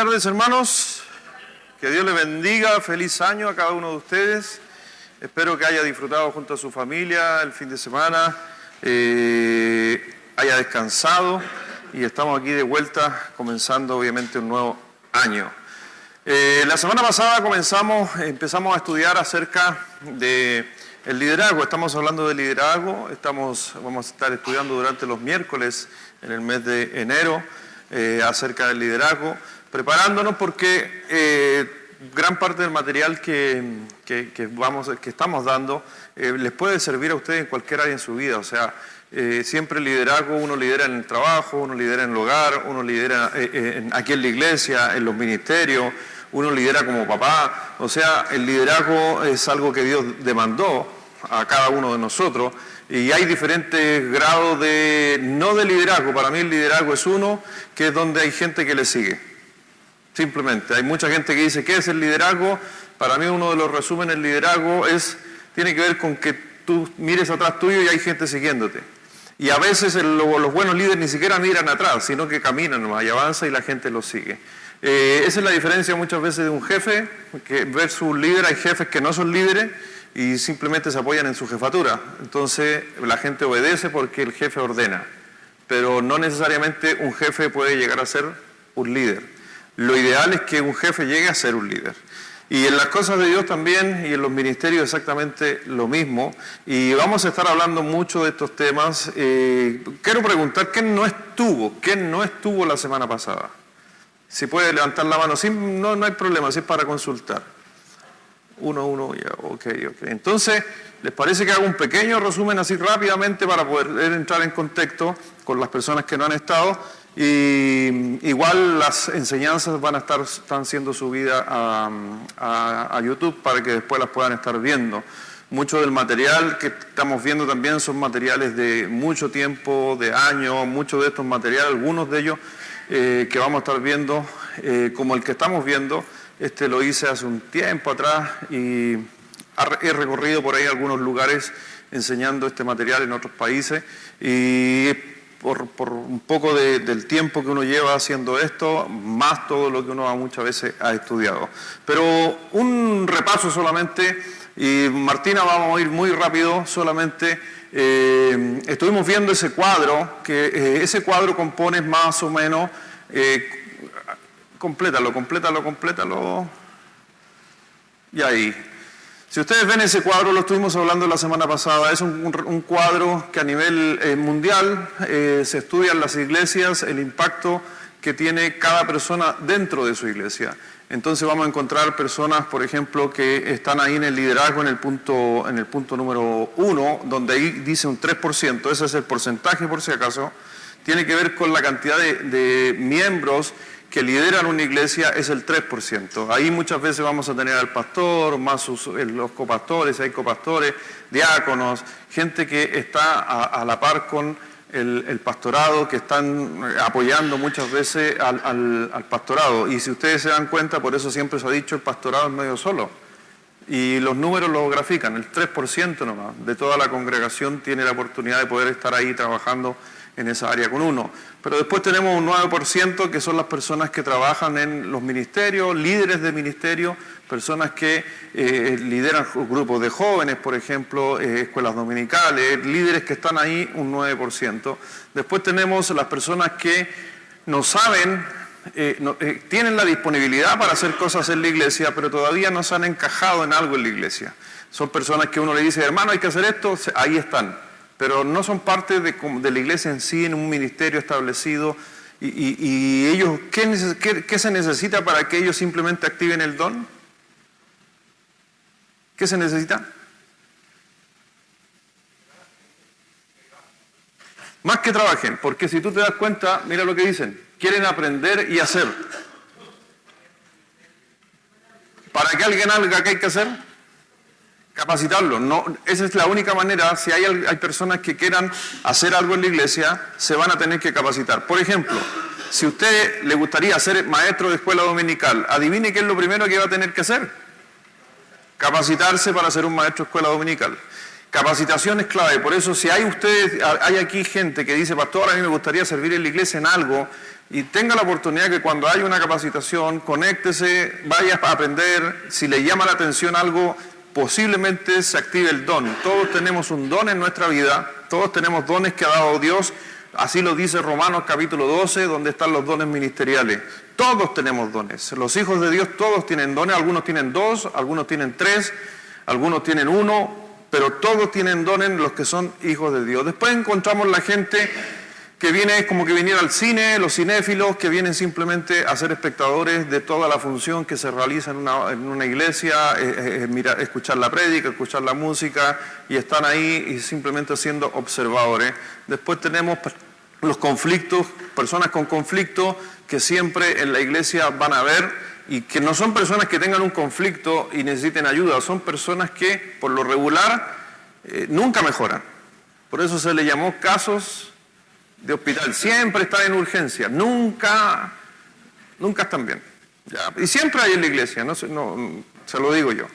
tardes, hermanos. Que Dios les bendiga. Feliz año a cada uno de ustedes. Espero que haya disfrutado junto a su familia el fin de semana, haya descansado y estamos aquí de vuelta comenzando obviamente un nuevo año. La semana pasada empezamos a estudiar acerca de el liderazgo. Estamos hablando de liderazgo. Vamos a estar estudiando durante los miércoles en el mes de enero acerca del liderazgo, preparándonos porque gran parte del material que estamos dando les puede servir a ustedes en cualquier área en su vida. O sea, siempre el liderazgo, uno lidera en el trabajo, uno lidera en el hogar, uno lidera aquí en la iglesia, en los ministerios, uno lidera como papá. O sea, el liderazgo es algo que Dios demandó a cada uno de nosotros y hay diferentes grados no de liderazgo. Para mí el liderazgo es uno, que es donde hay gente que le sigue. Simplemente, hay mucha gente que dice, ¿qué es el liderazgo? Para mí uno de los resúmenes del liderazgo tiene que ver con que tú mires atrás tuyo y hay gente siguiéndote. Y a veces los buenos líderes ni siquiera miran atrás, sino que caminan nomás y avanza y la gente los sigue. Esa es la diferencia muchas veces de un jefe versus un líder. Hay jefes que no son líderes y simplemente se apoyan en su jefatura. Entonces la gente obedece porque el jefe ordena. Pero no necesariamente un jefe puede llegar a ser un líder. Lo ideal es que un jefe llegue a ser un líder. Y en las cosas de Dios también, y en los ministerios exactamente lo mismo. Y vamos a estar hablando mucho de estos temas. Quiero preguntar, ¿quién no estuvo la semana pasada? Si puede levantar la mano, no hay problema, si es para consultar. Uno, ya, ok. Entonces, ¿les parece que haga un pequeño resumen así rápidamente para poder entrar en contexto con las personas que no han estado? Y igual las enseñanzas están siendo subidas a YouTube para que después las puedan estar viendo. Mucho del material que estamos viendo también son materiales de mucho tiempo, de años, muchos de estos materiales, algunos de ellos que vamos a estar viendo, como el que estamos viendo, lo hice hace un tiempo atrás y he recorrido por ahí algunos lugares enseñando este material en otros países y por un poco del tiempo que uno lleva haciendo esto, más todo lo que uno muchas veces ha estudiado. Pero un repaso solamente, y Martina vamos a ir muy rápido, solamente estuvimos viendo ese cuadro, que ese cuadro compone más o menos, complétalo, y ahí. Si ustedes ven ese cuadro, lo estuvimos hablando la semana pasada, es un cuadro que a nivel mundial se estudia en las iglesias, el impacto que tiene cada persona dentro de su iglesia. Entonces vamos a encontrar personas, por ejemplo, que están ahí en el liderazgo en el punto número 1, donde ahí dice un 3%, ese es el porcentaje por si acaso, tiene que ver con la cantidad de miembros que lideran una iglesia, es el 3%. Ahí muchas veces vamos a tener al pastor, más los copastores, hay copastores, diáconos, gente que está a la par con el pastorado, que están apoyando muchas veces al pastorado. Y si ustedes se dan cuenta, por eso siempre se ha dicho, el pastorado es medio solo. Y los números lo grafican, el 3% nomás de toda la congregación tiene la oportunidad de poder estar ahí trabajando en esa área con uno. Pero después tenemos un 9% que son las personas que trabajan en los ministerios, líderes de ministerios, personas que lideran grupos de jóvenes, por ejemplo, escuelas dominicales, líderes que están ahí, un 9%. Después tenemos las personas que no saben, tienen la disponibilidad para hacer cosas en la iglesia, pero todavía no se han encajado en algo en la iglesia. Son personas que uno le dice, hermano, hay que hacer esto, ahí están. Pero no son parte de la iglesia en sí, en un ministerio establecido. Y ellos, ¿qué se necesita para que ellos simplemente activen el don? ¿Qué se necesita? Más que trabajen, porque si tú te das cuenta, mira lo que dicen, quieren aprender y hacer. ¿Para que alguien haga qué hay que hacer? Capacitarlo. No, esa es la única manera. Si hay personas que quieran hacer algo en la iglesia, se van a tener que capacitar. Por ejemplo, si a usted le gustaría ser maestro de escuela dominical, adivine qué es lo primero que va a tener que hacer. Capacitarse para ser un maestro de escuela dominical. Capacitación es clave, por eso si hay aquí gente que dice, pastor, a mí me gustaría servir en la iglesia en algo, y tenga la oportunidad que cuando haya una capacitación, conéctese, vaya a aprender, si le llama la atención algo, posiblemente se active el don. Todos tenemos un don en nuestra vida, todos tenemos dones que ha dado Dios, así lo dice Romanos capítulo 12, donde están los dones ministeriales. Todos tenemos dones, los hijos de Dios todos tienen dones, algunos tienen 2, algunos tienen 3, algunos tienen 1, pero todos tienen dones los que son hijos de Dios. Después encontramos la gente que viene, es como que viniera al cine, los cinéfilos que vienen simplemente a ser espectadores de toda la función que se realiza en una iglesia, escuchar la prédica, escuchar la música, y están ahí y simplemente siendo observadores. Después tenemos los conflictos, personas con conflicto que siempre en la iglesia van a ver, y que no son personas que tengan un conflicto y necesiten ayuda, son personas que por lo regular nunca mejoran. Por eso se le llamó casos de hospital, siempre están en urgencia, nunca están bien. ¿Ya? Y siempre hay en la iglesia, no, se lo digo yo.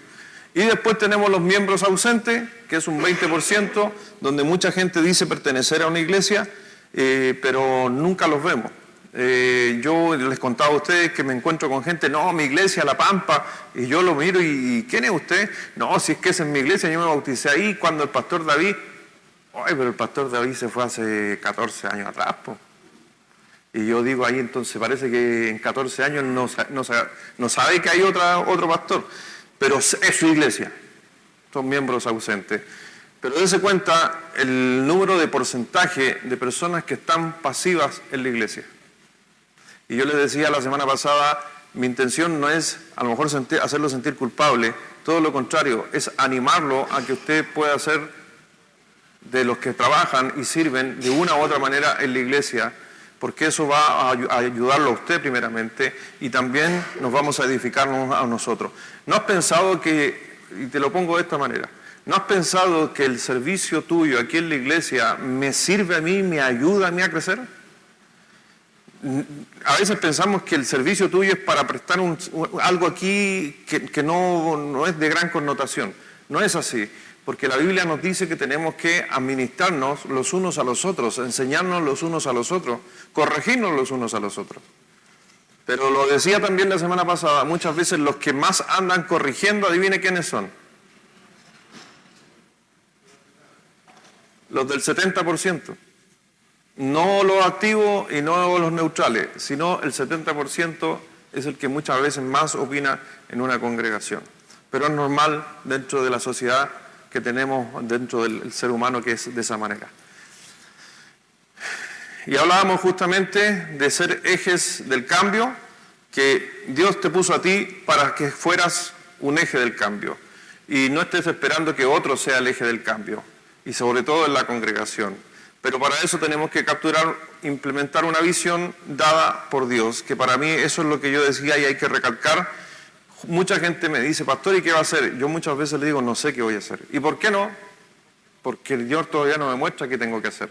Y después tenemos los miembros ausentes, que es un 20%, donde mucha gente dice pertenecer a una iglesia, pero nunca los vemos. Yo les contaba a ustedes que me encuentro con gente, no, mi iglesia, La Pampa, y yo lo miro y ¿quién es usted? No, si es que es en mi iglesia, yo me bauticé ahí cuando el pastor David, ay, pero el pastor David se fue hace 14 años atrás, po. Y yo digo ahí, entonces parece que en 14 años no sabe que hay otro pastor, pero es su iglesia, son miembros ausentes. Pero dése cuenta el número de porcentaje de personas que están pasivas en la iglesia. Y yo les decía la semana pasada, mi intención no es a lo mejor hacerlo sentir culpable, todo lo contrario, es animarlo a que usted pueda ser de los que trabajan y sirven de una u otra manera en la iglesia, porque eso va a ayudarlo a usted primeramente y también nos vamos a edificarnos a nosotros. ¿No has pensado que, y te lo pongo de esta manera, ¿no has pensado que el servicio tuyo aquí en la iglesia me sirve a mí, me ayuda a mí a crecer? A veces pensamos que el servicio tuyo es para prestar algo aquí que no es de gran connotación. No es así, porque la Biblia nos dice que tenemos que administrarnos los unos a los otros, enseñarnos los unos a los otros, corregirnos los unos a los otros. Pero lo decía también la semana pasada, muchas veces los que más andan corrigiendo, adivine quiénes son. Los del 70%. No los activos y no los neutrales, sino el 70% es el que muchas veces más opina en una congregación. Pero es normal dentro de la sociedad que tenemos, dentro del ser humano, que es de esa manera. Y hablábamos justamente de ser ejes del cambio, que Dios te puso a ti para que fueras un eje del cambio. Y no estés esperando que otro sea el eje del cambio, y sobre todo en la congregación. Pero para eso tenemos que implementar una visión dada por Dios, que para mí eso es lo que yo decía y hay que recalcar. Mucha gente me dice, pastor, ¿y qué va a hacer? Yo muchas veces le digo, no sé qué voy a hacer. ¿Y por qué no? Porque Dios todavía no me muestra qué tengo que hacer.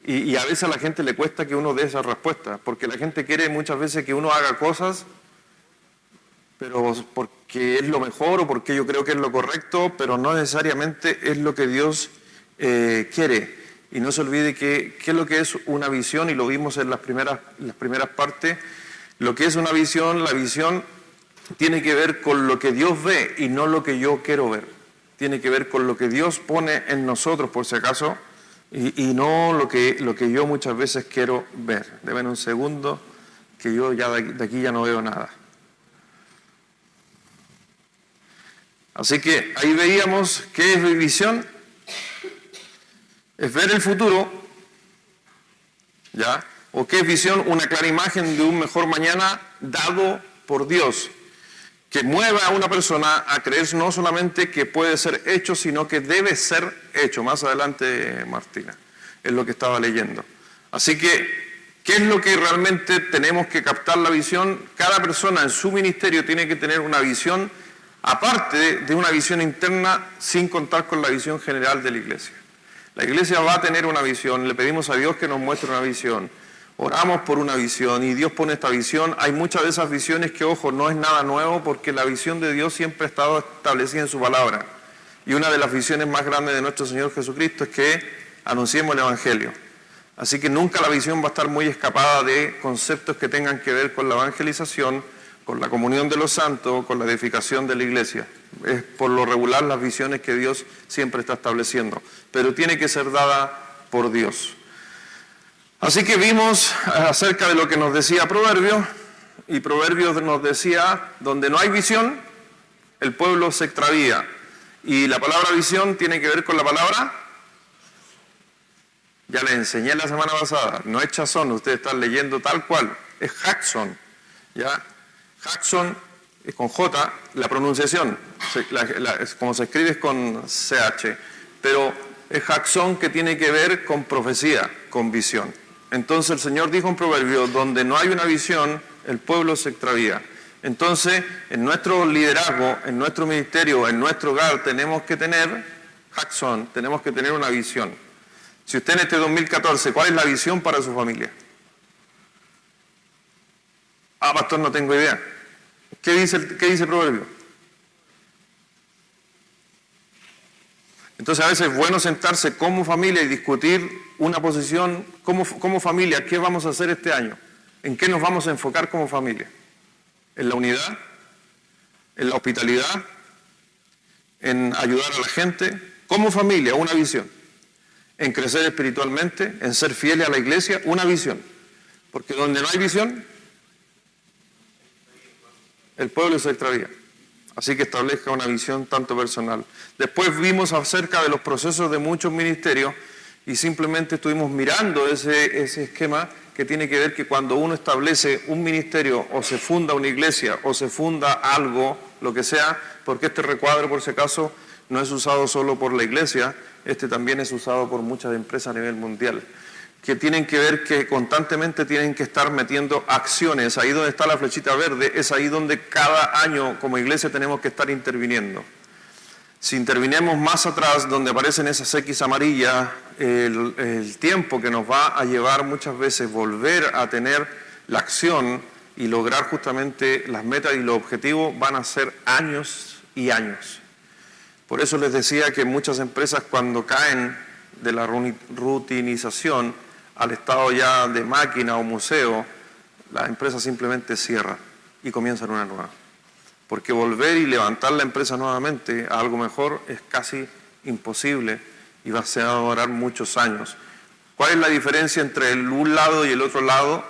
Y a veces a la gente le cuesta que uno dé esa respuesta, porque la gente quiere muchas veces que uno haga cosas, pero porque es lo mejor o porque yo creo que es lo correcto, pero no necesariamente es lo que Dios quiere. Y no se olvide qué es lo que es una visión, y lo vimos en las primeras partes. Lo que es una visión, la visión tiene que ver con lo que Dios ve y no lo que yo quiero ver. Tiene que ver con lo que Dios pone en nosotros, por si acaso, y no lo que yo muchas veces quiero ver. Deben un segundo, que yo ya de aquí ya no veo nada. Así que ahí veíamos qué es visión. Es ver el futuro, ¿ya? ¿O qué es visión? Una clara imagen de un mejor mañana dado por Dios, que mueva a una persona a creer no solamente que puede ser hecho, sino que debe ser hecho. Más adelante, Martina, es lo que estaba leyendo. Así que, ¿qué es lo que realmente tenemos que captar la visión? Cada persona en su ministerio tiene que tener una visión, aparte de una visión interna, sin contar con la visión general de la iglesia. La iglesia va a tener una visión, le pedimos a Dios que nos muestre una visión, oramos por una visión y Dios pone esta visión. Hay muchas de esas visiones que, ojo, no es nada nuevo, porque la visión de Dios siempre ha estado establecida en su palabra. Y una de las visiones más grandes de nuestro Señor Jesucristo es que anunciemos el Evangelio. Así que nunca la visión va a estar muy escapada de conceptos que tengan que ver con la evangelización, con la comunión de los santos, con la edificación de la iglesia. Es por lo regular las visiones que Dios siempre está estableciendo, pero tiene que ser dada por Dios. Así que vimos acerca de lo que nos decía Proverbios, y Proverbios nos decía, donde no hay visión, el pueblo se extravía. Y la palabra visión tiene que ver con la palabra, ya les enseñé la semana pasada, no es chazón, ustedes están leyendo tal cual, es jaxon, ¿ya? Jaxon es con J, la pronunciación, como se escribe es con CH, pero es jaxon que tiene que ver con profecía, con visión. Entonces el Señor dijo en Proverbios, donde no hay una visión, el pueblo se extravía. Entonces, en nuestro liderazgo, en nuestro ministerio, en nuestro hogar, tenemos que tener jaxon, tenemos que tener una visión. Si usted en este 2014, ¿cuál es la visión para su familia? Ah, pastor, no tengo idea. ¿Qué dice Proverbio? Entonces a veces es bueno sentarse como familia y discutir una posición como familia. ¿Qué vamos a hacer este año? ¿En qué nos vamos a enfocar como familia? ¿En la unidad? ¿En la hospitalidad? ¿En ayudar a la gente? Como familia, una visión. ¿En crecer espiritualmente? ¿En ser fieles a la iglesia? Una visión. Porque donde no hay visión, el pueblo se extravía. Así que establezca una visión tanto personal. Después vimos acerca de los procesos de muchos ministerios y simplemente estuvimos mirando ese esquema que tiene que ver que cuando uno establece un ministerio o se funda una iglesia o se funda algo, lo que sea, porque este recuadro por si acaso no es usado solo por la iglesia, este también es usado por muchas empresas a nivel mundial, que tienen que ver que constantemente tienen que estar metiendo acciones. Ahí donde está la flechita verde, es ahí donde cada año como iglesia tenemos que estar interviniendo. Si intervinimos más atrás, donde aparecen esas X amarillas, el tiempo que nos va a llevar muchas veces volver a tener la acción y lograr justamente las metas y los objetivos van a ser años y años. Por eso les decía que muchas empresas cuando caen de la rutinización al estado ya de máquina o museo, las empresas simplemente cierran y comienzan una nueva. Porque volver y levantar la empresa nuevamente a algo mejor es casi imposible y va a demorar muchos años. ¿Cuál es la diferencia entre un lado y el otro lado?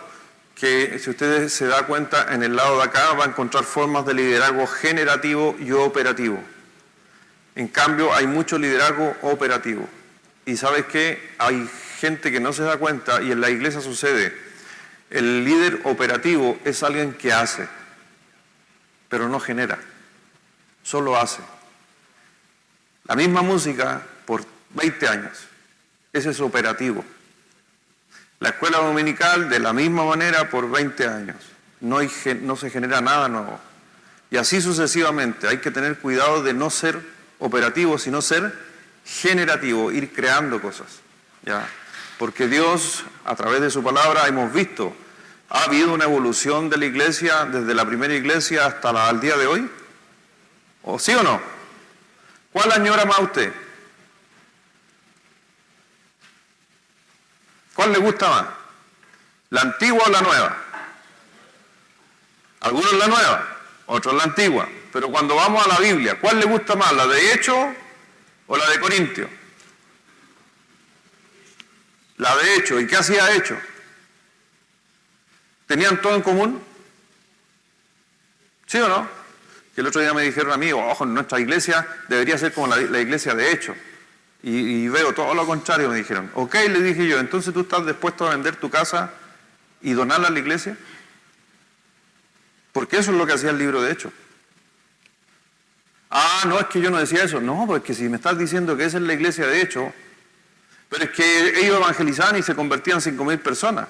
Que si ustedes se dan cuenta, en el lado de acá va a encontrar formas de liderazgo generativo y operativo. En cambio, hay mucho liderazgo operativo. Y ¿sabes qué? Hay gente que no se da cuenta y en la iglesia sucede. El líder operativo es alguien que hace, pero no genera, solo hace. La misma música por 20 años, ese es operativo. La escuela dominical de la misma manera por 20 años, no se genera nada nuevo. Y así sucesivamente, hay que tener cuidado de no ser operativo, sino ser generativo, ir creando cosas, ¿ya? Porque Dios, a través de su palabra, hemos visto, ha habido una evolución de la iglesia desde la primera iglesia hasta el día de hoy. ¿O sí o no? ¿Cuál añora más a usted? ¿Cuál le gusta más? ¿La antigua o la nueva? Algunos la nueva, otros la antigua. Pero cuando vamos a la Biblia, ¿cuál le gusta más? ¿La de Hechos o la de Corintios? La de Hechos. ¿Y qué hacía Hechos? ¿Tenían todo en común? ¿Sí o no? Que el otro día me dijeron a mí, ojo, nuestra iglesia debería ser como la iglesia de Hechos. Y veo todo lo contrario, me dijeron. Ok, le dije yo, entonces tú estás dispuesto a vender tu casa y donarla a la iglesia. Porque eso es lo que hacía el libro de Hechos. Ah, no, es que yo no decía eso. No, porque si me estás diciendo que esa es la iglesia de Hechos, pero es que ellos evangelizaban y se convertían 5.000 personas.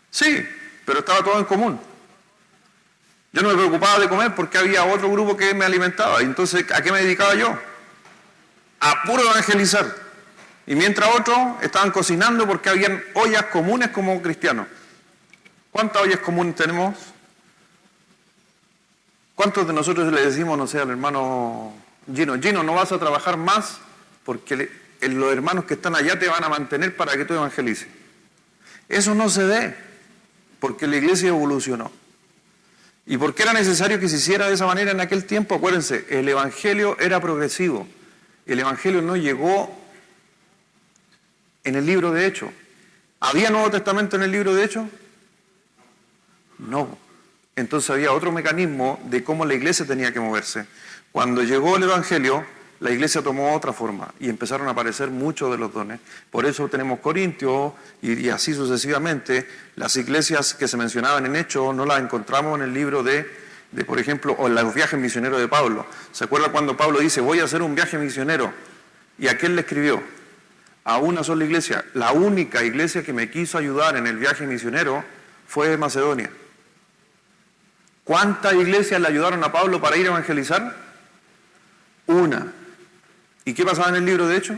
Sí, pero estaba todo en común. Yo no me preocupaba de comer porque había otro grupo que me alimentaba. Entonces, ¿a qué me dedicaba yo? A puro evangelizar. Y mientras otros estaban cocinando porque habían ollas comunes como cristianos. ¿Cuántas ollas comunes tenemos? ¿Cuántos de nosotros le decimos, no sé, al hermano Gino, no vas a trabajar más porque los hermanos que están allá te van a mantener para que tú evangelices. Eso no se ve, porque la iglesia evolucionó. ¿Y por qué era necesario que se hiciera de esa manera en aquel tiempo? Acuérdense, el evangelio era progresivo. El evangelio no llegó en el libro de Hechos. ¿Había Nuevo Testamento en el libro de Hechos? No. Entonces había otro mecanismo de cómo la iglesia tenía que moverse. Cuando llegó el evangelio, la iglesia tomó otra forma y empezaron a aparecer muchos de los dones. Por eso tenemos Corintios y así sucesivamente. Las iglesias que se mencionaban en Hechos no las encontramos en el libro de, por ejemplo, o en los viajes misioneros de Pablo. ¿Se acuerda cuando Pablo dice, voy a hacer un viaje misionero? ¿Y a quién le escribió? A una sola iglesia. La única iglesia que me quiso ayudar en el viaje misionero fue Macedonia. ¿Cuántas iglesias le ayudaron a Pablo para ir a evangelizar? Una. ¿Y qué pasaba en el libro de Hechos?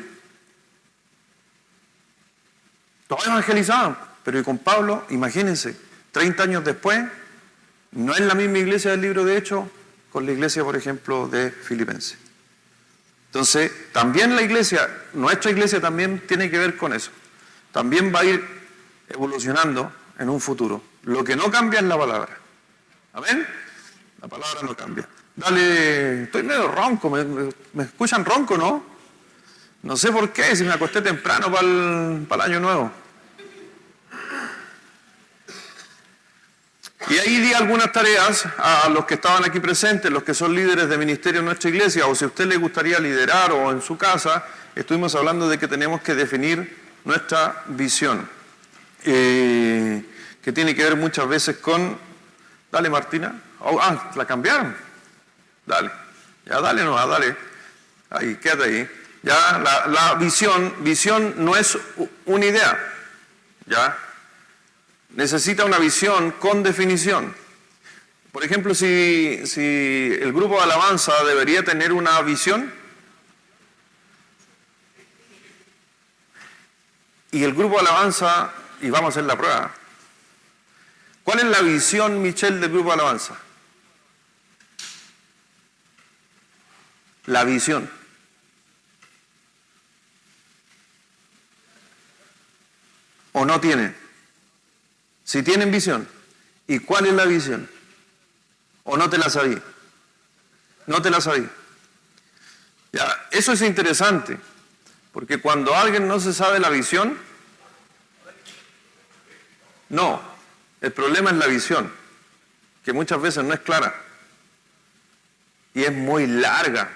Todos evangelizaban, pero y con Pablo, imagínense, 30 años después, no es la misma iglesia del libro de Hechos con la iglesia, por ejemplo, de Filipenses. Entonces, también la iglesia, nuestra iglesia también tiene que ver con eso. También va a ir evolucionando en un futuro. Lo que no cambia es la palabra. ¿Amén? La palabra no cambia. Dale, estoy medio ronco, ¿me escuchan ronco, no? No sé por qué, si me acosté temprano para el año nuevo. Y ahí di algunas tareas a los que estaban aquí presentes, los que son líderes de ministerio en nuestra iglesia, o si a usted le gustaría liderar o en su casa, estuvimos hablando de que tenemos que definir nuestra visión, que tiene que ver muchas veces con... Dale, Martina. La cambiaron. Dale. Ya, dale nomás, dale. Ahí, quédate ahí. Ya, la visión no es una idea. Ya. Necesita una visión con definición. Por ejemplo, si el grupo de alabanza debería tener una visión, y el grupo de alabanza, y vamos a hacer la prueba. ¿Cuál es la visión, Michelle, del grupo de alabanza? La visión. ¿O no tienen? Si tienen visión, ¿y cuál es la visión? ¿O no te la sabí? No te la sabí. Ya, eso es interesante, porque cuando alguien no se sabe la visión, no, el problema es la visión, que muchas veces no es clara y es muy larga.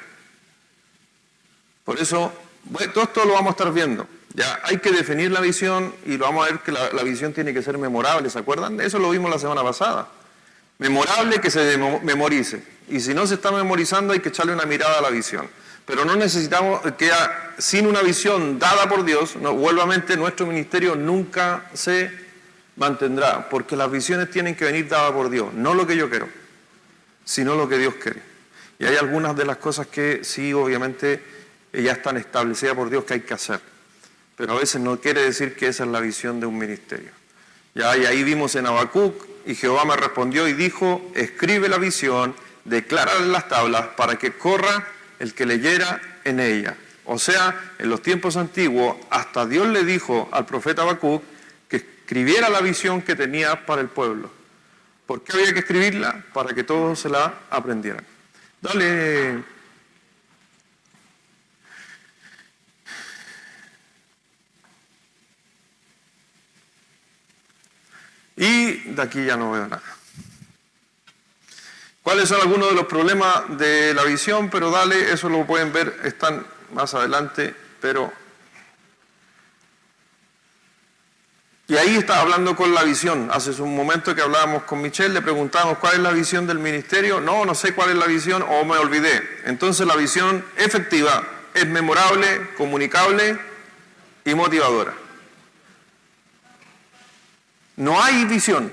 Por eso, bueno, todo esto lo vamos a estar viendo. Ya hay que definir la visión y lo vamos a ver que la visión tiene que ser memorable, ¿se acuerdan? Eso lo vimos la semana pasada. Memorable, que se memorice. Y si no se está memorizando hay que echarle una mirada a la visión. Pero no necesitamos que sin una visión dada por Dios, igualmente nuestro ministerio nunca se mantendrá, porque las visiones tienen que venir dadas por Dios, no lo que yo quiero, sino lo que Dios quiere. Y hay algunas de las cosas que sí, obviamente, ya están establecidas por Dios que hay que hacer. Pero a veces no quiere decir que esa es la visión de un ministerio. Ya, y ahí vimos en Habacuc, y Jehová me respondió y dijo, escribe la visión, declárala en las tablas, para que corra el que leyera en ella. O sea, en los tiempos antiguos, hasta Dios le dijo al profeta Habacuc que escribiera la visión que tenía para el pueblo. ¿Por qué había que escribirla? Para que todos se la aprendieran. Dale. Y de aquí ya no veo nada. ¿Cuáles son algunos de los problemas de la visión? Pero dale, eso lo pueden ver, están más adelante, pero... Y ahí está hablando con la visión. Hace un momento que hablábamos con Michelle, le preguntábamos cuál es la visión del ministerio. No sé cuál es la visión o me olvidé. Entonces la visión efectiva es memorable, comunicable y motivadora. No hay visión.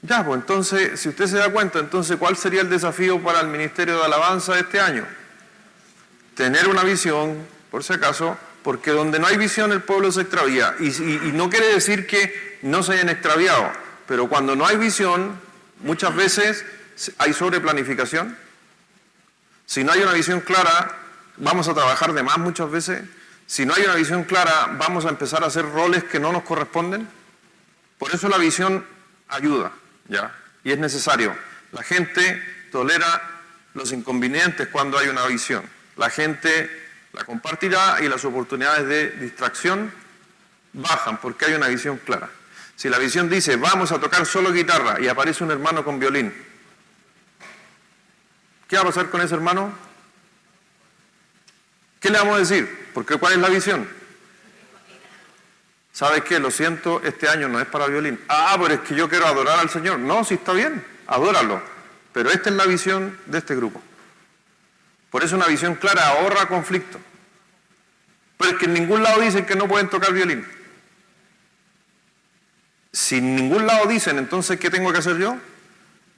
Ya, pues entonces, si usted se da cuenta, entonces, ¿cuál sería el desafío para el Ministerio de Alabanza de este año? Tener una visión, por si acaso, porque donde no hay visión el pueblo se extravía. Y no quiere decir que no se hayan extraviado, pero cuando no hay visión, muchas veces hay sobreplanificación, Si no hay una visión clara, vamos a trabajar de más muchas veces. Si no hay una visión clara, vamos a empezar a hacer roles que no nos corresponden. Por eso la visión ayuda, ¿ya? Y es necesario. La gente tolera los inconvenientes cuando hay una visión. La gente la compartirá y las oportunidades de distracción bajan porque hay una visión clara. Si la visión dice, vamos a tocar solo guitarra y aparece un hermano con violín, ¿qué va a pasar con ese hermano? ¿Qué le vamos a decir? Porque ¿cuál es la visión? ¿Sabes qué? Lo siento, este año no es para violín. Pero es que yo quiero adorar al Señor. No, sí está bien, adóralo. Pero esta es la visión de este grupo. Por eso una visión clara ahorra conflicto. Pero es que en ningún lado dicen que no pueden tocar violín. Si en ningún lado dicen, entonces, ¿qué tengo que hacer yo?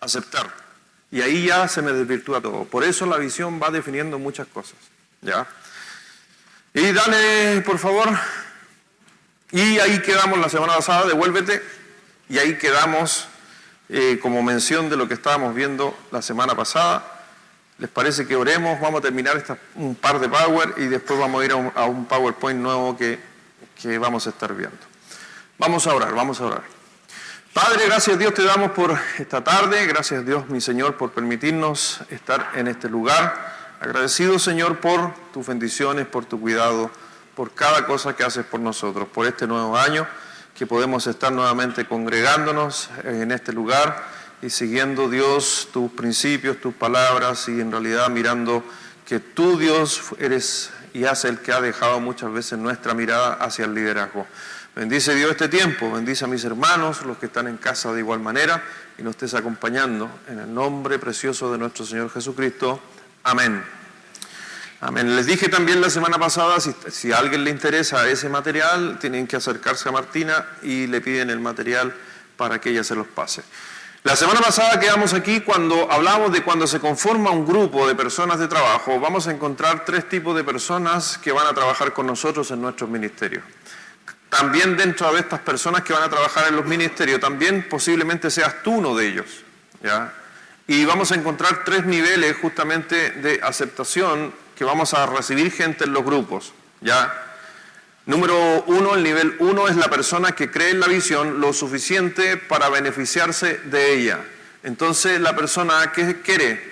Aceptar. Y ahí ya se me desvirtúa todo. Por eso la visión va definiendo muchas cosas. ¿Ya? Y dale, por favor. Y ahí quedamos la semana pasada, devuélvete. Y ahí quedamos como mención de lo que estábamos viendo la semana pasada. ¿Les parece que oremos? Vamos a terminar un par de Power y después vamos a ir a un PowerPoint nuevo que vamos a estar viendo. Vamos a orar, vamos a orar. Padre, gracias Dios te damos por esta tarde. Gracias Dios, mi Señor, por permitirnos estar en este lugar. Agradecido, Señor, por tus bendiciones, por tu cuidado, por cada cosa que haces por nosotros, por este nuevo año, que podemos estar nuevamente congregándonos en este lugar y siguiendo, Dios, tus principios, tus palabras y en realidad mirando que tú, Dios, eres y haces el que ha dejado muchas veces nuestra mirada hacia el liderazgo. Bendice, Dios, este tiempo, bendice a mis hermanos, los que están en casa de igual manera y nos estés acompañando en el nombre precioso de nuestro Señor Jesucristo. Amén. Amén. Les dije también la semana pasada, si a alguien le interesa ese material, tienen que acercarse a Martina y le piden el material para que ella se los pase. La semana pasada quedamos aquí cuando hablamos de cuando se conforma un grupo de personas de trabajo, vamos a encontrar 3 tipos de personas que van a trabajar con nosotros en nuestros ministerios. También dentro de estas personas que van a trabajar en los ministerios, también posiblemente seas tú uno de ellos, ¿ya? Y vamos a encontrar 3 niveles justamente de aceptación que vamos a recibir gente en los grupos, ¿ya? Número 1, el nivel 1 es la persona que cree en la visión lo suficiente para beneficiarse de ella. Entonces, la persona que quiere,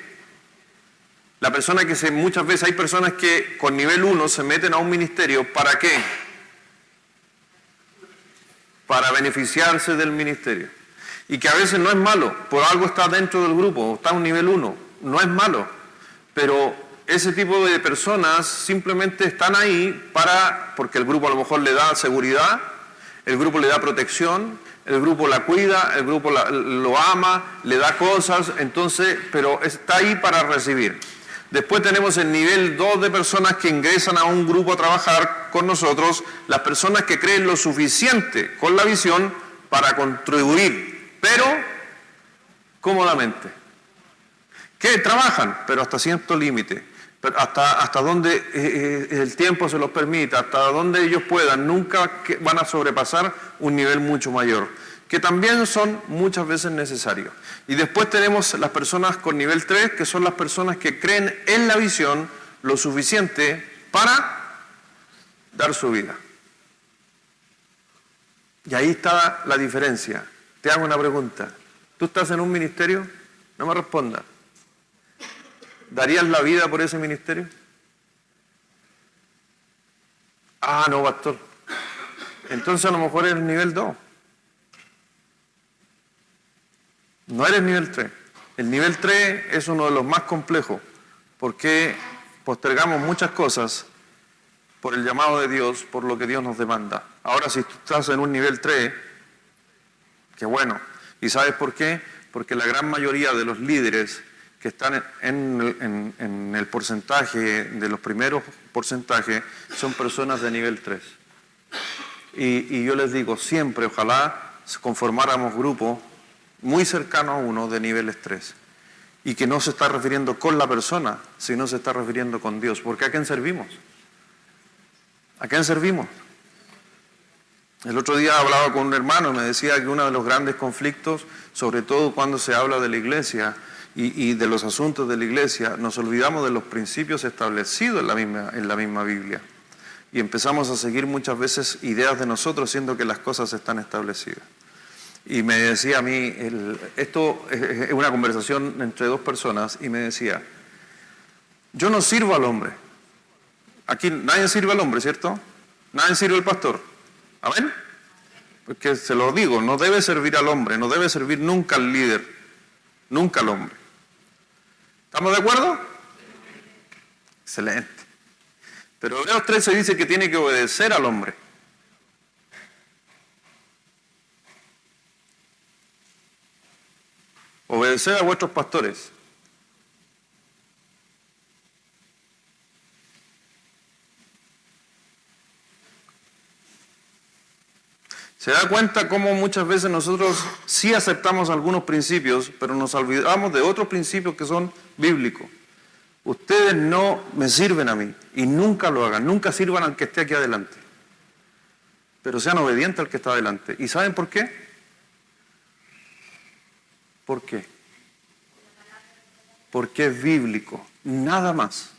la persona que muchas veces hay personas que con nivel 1 se meten a un ministerio, ¿para qué? Para beneficiarse del ministerio. Y que a veces no es malo, por algo está dentro del grupo, está a un nivel 1, no es malo, pero ese tipo de personas simplemente están ahí porque el grupo a lo mejor le da seguridad, el grupo le da protección, el grupo la cuida, el grupo lo ama, le da cosas, entonces, pero está ahí para recibir. Después tenemos el nivel 2 de personas que ingresan a un grupo a trabajar con nosotros, las personas que creen lo suficiente con la visión para contribuir, pero cómodamente. Que trabajan, pero hasta cierto límite. Hasta donde el tiempo se los permita, hasta donde ellos puedan, nunca van a sobrepasar un nivel mucho mayor, que también son muchas veces necesarios. Y después tenemos las personas con nivel 3, que son las personas que creen en la visión lo suficiente para dar su vida. Y ahí está la diferencia. Te hago una pregunta. ¿Tú estás en un ministerio? No me respondas. ¿Darías la vida por ese ministerio? No, pastor. Entonces a lo mejor eres nivel 2. No eres nivel 3. El nivel 3 es uno de los más complejos, porque postergamos muchas cosas por el llamado de Dios, por lo que Dios nos demanda. Ahora, si tú estás en un nivel 3, qué bueno. ¿Y sabes por qué? Porque la gran mayoría de los líderes que están en el porcentaje, de los primeros porcentajes, son personas de nivel 3. Y yo les digo, siempre, ojalá conformáramos grupos muy cercanos a uno de niveles 3. Y que no se está refiriendo con la persona, sino se está refiriendo con Dios. Porque ¿a quién servimos? ¿A quién servimos? El otro día hablaba con un hermano, me decía que uno de los grandes conflictos, sobre todo cuando se habla de la iglesia, y de los asuntos de la iglesia, nos olvidamos de los principios establecidos en la misma Biblia. Y empezamos a seguir muchas veces ideas de nosotros, siendo que las cosas están establecidas. Y me decía a mí, esto es una conversación entre dos personas, y me decía, yo no sirvo al hombre. Aquí nadie sirve al hombre, ¿cierto? Nadie sirve al pastor. ¿Amén? Porque se lo digo, no debe servir al hombre, no debe servir nunca al líder, nunca al hombre. ¿Estamos de acuerdo? Excelente. Pero Hebreos 13 dice que tiene que obedecer al hombre. Obedecer a vuestros pastores. ¿Se da cuenta cómo muchas veces nosotros sí aceptamos algunos principios, pero nos olvidamos de otros principios que son bíblicos? Ustedes no me sirven a mí y nunca lo hagan, nunca sirvan al que esté aquí adelante. Pero sean obedientes al que está adelante. ¿Y saben por qué? ¿Por qué? Porque es bíblico, nada más.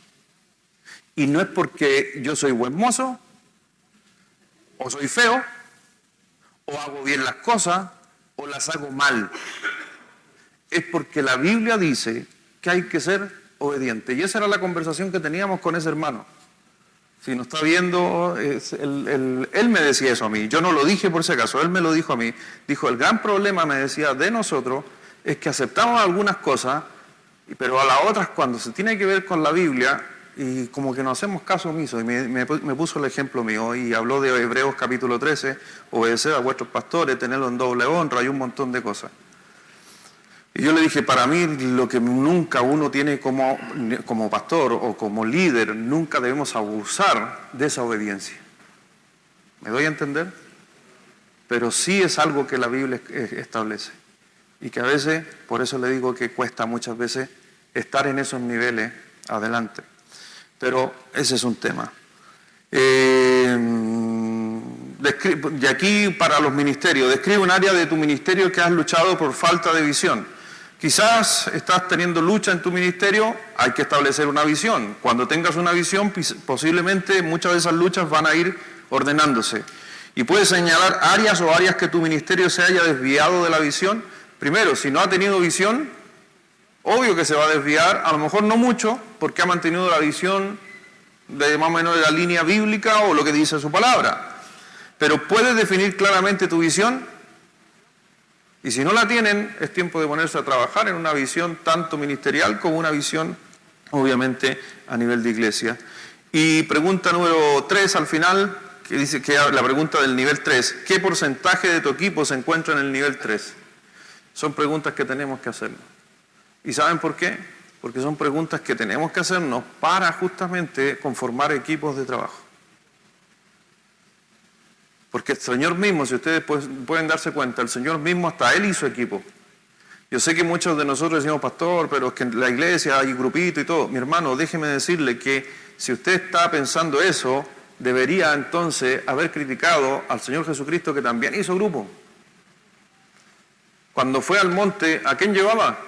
Y no es porque yo soy buen mozo, o soy feo, o hago bien las cosas, o las hago mal. Es porque la Biblia dice que hay que ser obediente. Y esa era la conversación que teníamos con ese hermano. Si nos está viendo, él me decía eso a mí. Yo no lo dije por si acaso, él me lo dijo a mí. Dijo, el gran problema, me decía, de nosotros es que aceptamos algunas cosas, pero a las otras, cuando se tiene que ver con la Biblia, y como que no hacemos caso omiso. Y me puso el ejemplo mío y habló de Hebreos capítulo 13, obedecer a vuestros pastores, tenerlo en doble honra y un montón de cosas. Y yo le dije, para mí lo que nunca uno tiene como pastor o como líder, nunca debemos abusar de esa obediencia. ¿Me doy a entender? Pero sí es algo que la Biblia establece. Y que a veces, por eso le digo que cuesta muchas veces estar en esos niveles adelante. Pero ese es un tema. Y aquí para los ministerios, describe un área de tu ministerio que has luchado por falta de visión. Quizás estás teniendo lucha en tu ministerio, hay que establecer una visión. Cuando tengas una visión, posiblemente muchas de esas luchas van a ir ordenándose. Y puedes señalar áreas o áreas que tu ministerio se haya desviado de la visión. Primero, si no ha tenido visión, obvio que se va a desviar, a lo mejor no mucho, porque ha mantenido la visión de más o menos de la línea bíblica o lo que dice su palabra. Pero puedes definir claramente tu visión. Y si no la tienen, es tiempo de ponerse a trabajar en una visión tanto ministerial como una visión, obviamente, a nivel de iglesia. Y pregunta número 3 al final, que dice que la pregunta del nivel 3, ¿qué porcentaje de tu equipo se encuentra en el nivel 3? Son preguntas que tenemos que hacernos. ¿Y saben por qué? Porque son preguntas que tenemos que hacernos para justamente conformar equipos de trabajo. Porque el Señor mismo, si ustedes pueden darse cuenta, el Señor mismo hasta Él hizo equipo. Yo sé que muchos de nosotros decimos, pastor, pero es que en la iglesia hay grupito y todo. Mi hermano, déjeme decirle que si usted está pensando eso, debería entonces haber criticado al Señor Jesucristo, que también hizo grupo. Cuando fue al monte, ¿a quién llevaba?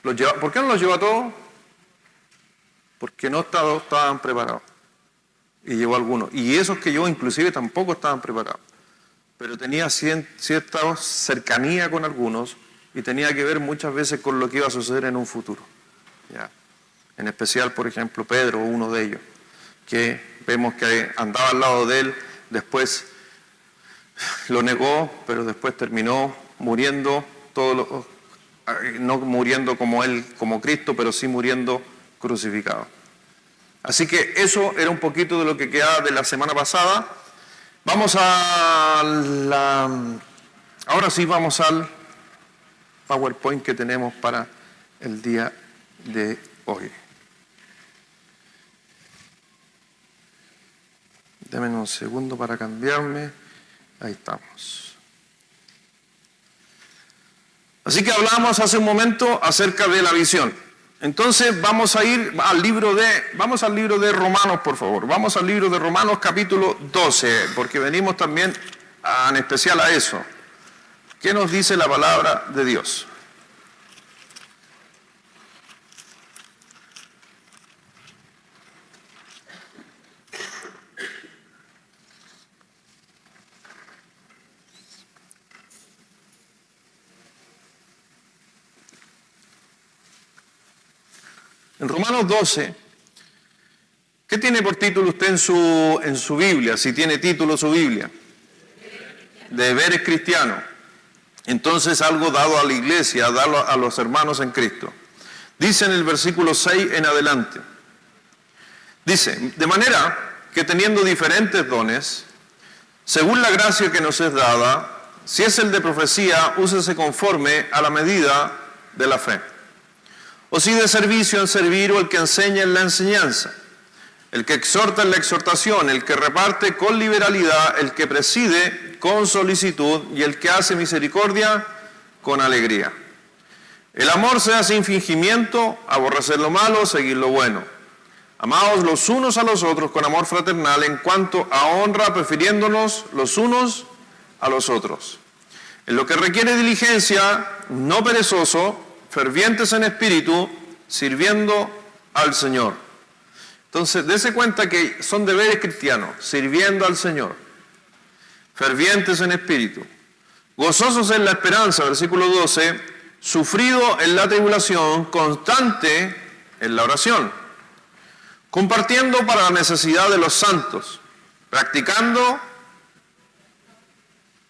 ¿Por qué no los llevó a todos? Porque no todos estaban preparados. Y llevó algunos. Y esos que llevó inclusive tampoco estaban preparados. Pero tenía cierta cercanía con algunos y tenía que ver muchas veces con lo que iba a suceder en un futuro. ¿Ya? En especial, por ejemplo, Pedro, uno de ellos, que vemos que andaba al lado de él, después lo negó, pero después terminó muriendo, no muriendo como él, como Cristo, pero sí muriendo crucificado. Así que eso era un poquito de lo que queda de la semana pasada. Ahora sí vamos al PowerPoint que tenemos para el día de hoy. Denme un segundo para cambiarme. Ahí estamos. Así que hablamos hace un momento acerca de la visión. Entonces vamos al libro de Romanos, por favor. Vamos al libro de Romanos capítulo 12, porque venimos también en especial a eso. ¿Qué nos dice la palabra de Dios? En Romanos 12, ¿qué tiene por título usted en su Biblia? Si tiene título su Biblia. Deberes cristianos. Entonces algo dado a la iglesia, dado a los hermanos en Cristo. Dice en el versículo 6 en adelante. Dice, de manera que teniendo diferentes dones, según la gracia que nos es dada, si es el de profecía, úsese conforme a la medida de la fe. O si de servicio en servir, o el que enseña en la enseñanza, el que exhorta en la exhortación, el que reparte con liberalidad, el que preside con solicitud y el que hace misericordia con alegría. El amor sea sin fingimiento, aborrecer lo malo, seguir lo bueno. Amaos los unos a los otros con amor fraternal en cuanto a honra, prefiriéndonos los unos a los otros. En lo que requiere diligencia, no perezoso, fervientes en espíritu, sirviendo al Señor. Entonces, dése cuenta que son deberes cristianos, sirviendo al Señor, fervientes en espíritu, gozosos en la esperanza, versículo 12, sufrido en la tribulación, constante en la oración, compartiendo para la necesidad de los santos, practicando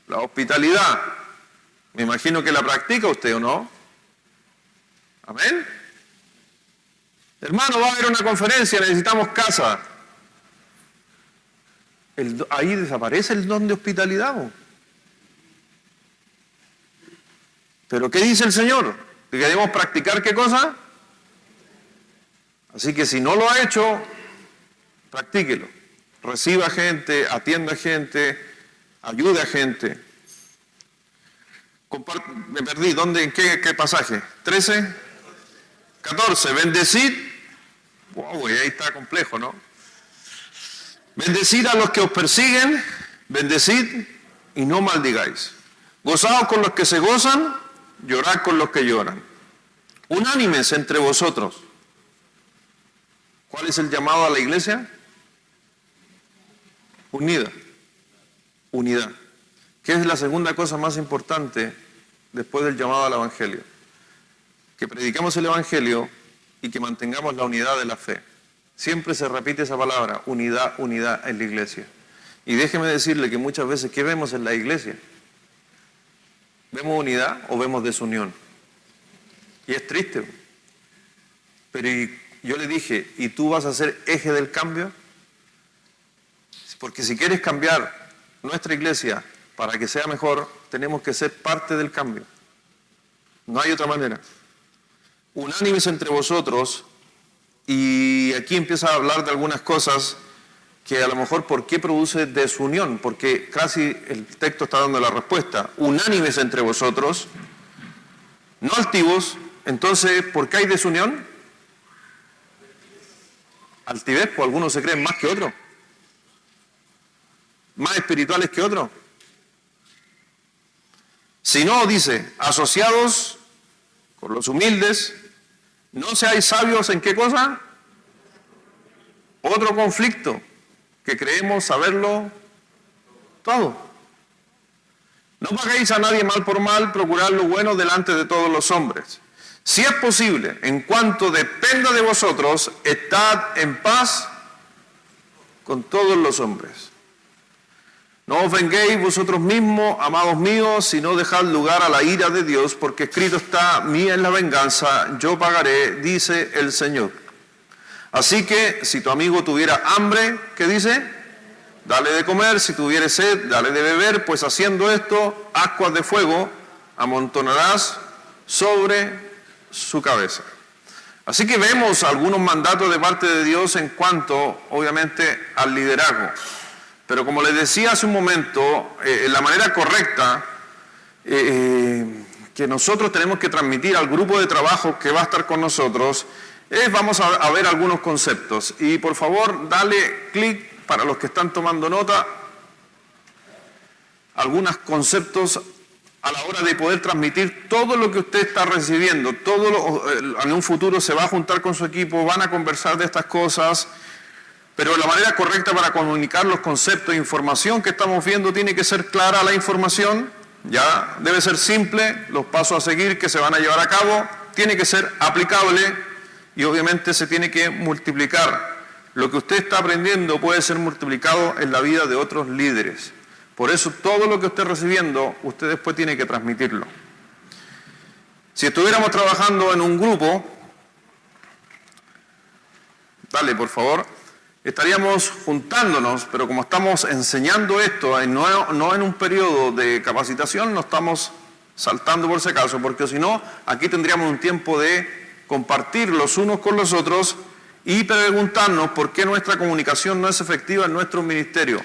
la hospitalidad. Me imagino que la practica usted, ¿o no? Amén. Hermano, va a haber una conferencia, necesitamos casa. Ahí desaparece el don de hospitalidad, ¿o? ¿Pero qué dice el Señor? ¿Que queremos practicar qué cosa? Así que si no lo ha hecho, practíquelo. Reciba gente, atienda gente, ayude a gente. Me perdí, ¿dónde? ¿En qué pasaje? ¿13? 14. Bendecid. Wow, ahí está complejo, ¿no? Bendecid a los que os persiguen, bendecid y no maldigáis. Gozaos con los que se gozan, llorad con los que lloran. Unánimes entre vosotros. ¿Cuál es el llamado a la iglesia? Unida. Unidad. ¿Qué es la segunda cosa más importante después del llamado al Evangelio? Que prediquemos el Evangelio y que mantengamos la unidad de la fe. Siempre se repite esa palabra, unidad, unidad en la iglesia. Y déjeme decirle que muchas veces, ¿qué vemos en la iglesia? ¿Vemos unidad o vemos desunión? Y es triste. Pero yo le dije, ¿y tú vas a ser eje del cambio? Porque si quieres cambiar nuestra iglesia para que sea mejor, tenemos que ser parte del cambio. No hay otra manera. Unánimes entre vosotros, y aquí empieza a hablar de algunas cosas que a lo mejor ¿por qué produce desunión? Porque casi el texto está dando la respuesta. Unánimes entre vosotros, no altivos. Entonces, ¿por qué hay desunión? Altivez, pues algunos se creen más que otros, más espirituales que otros. Si no, dice, asociados con los humildes, no seáis sabios en qué cosa. Otro conflicto, que creemos saberlo todo. No paguéis a nadie mal por mal, procurad lo bueno delante de todos los hombres. Si es posible, en cuanto dependa de vosotros, estad en paz con todos los hombres. No os venguéis vosotros mismos, amados míos, sino dejad lugar a la ira de Dios, porque escrito está, mía es la venganza, yo pagaré, dice el Señor. Así que, si tu amigo tuviera hambre, ¿qué dice? Dale de comer, si tuviere sed, dale de beber, pues haciendo esto, ascuas de fuego amontonarás sobre su cabeza. Así que vemos algunos mandatos de parte de Dios en cuanto, obviamente, al liderazgo. Pero como les decía hace un momento, la manera correcta que nosotros tenemos que transmitir al grupo de trabajo que va a estar con nosotros vamos a ver algunos conceptos. Y por favor, dale clic para los que están tomando nota, algunos conceptos a la hora de poder transmitir todo lo que usted está recibiendo. En un futuro se va a juntar con su equipo, van a conversar de estas cosas. Pero la manera correcta para comunicar los conceptos e información que estamos viendo tiene que ser clara la información, ya debe ser simple, los pasos a seguir que se van a llevar a cabo, tiene que ser aplicable y obviamente se tiene que multiplicar. Lo que usted está aprendiendo puede ser multiplicado en la vida de otros líderes. Por eso todo lo que usted está recibiendo, usted después tiene que transmitirlo. Si estuviéramos trabajando en un grupo, dale por favor, estaríamos juntándonos, pero como estamos enseñando esto, no en un periodo de capacitación, no estamos saltando por si acaso, porque si no, aquí tendríamos un tiempo de compartir los unos con los otros y preguntarnos por qué nuestra comunicación no es efectiva en nuestro ministerio.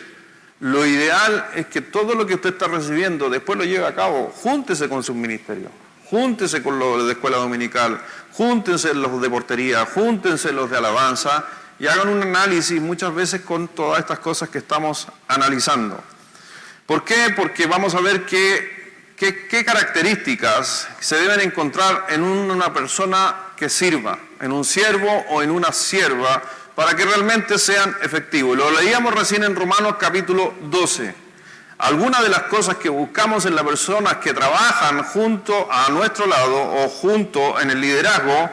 Lo ideal es que todo lo que usted está recibiendo después lo lleve a cabo. Júntese con su ministerio, júntese con los de escuela dominical, júntense los de portería, júntense los de alabanza y hagan un análisis muchas veces con todas estas cosas que estamos analizando. ¿Por qué? Porque vamos a ver qué características se deben encontrar en una persona que sirva, en un siervo o en una sierva, para que realmente sean efectivos. Lo leíamos recién en Romanos capítulo 12. Algunas de las cosas que buscamos en las personas que trabajan junto a nuestro lado o junto en el liderazgo,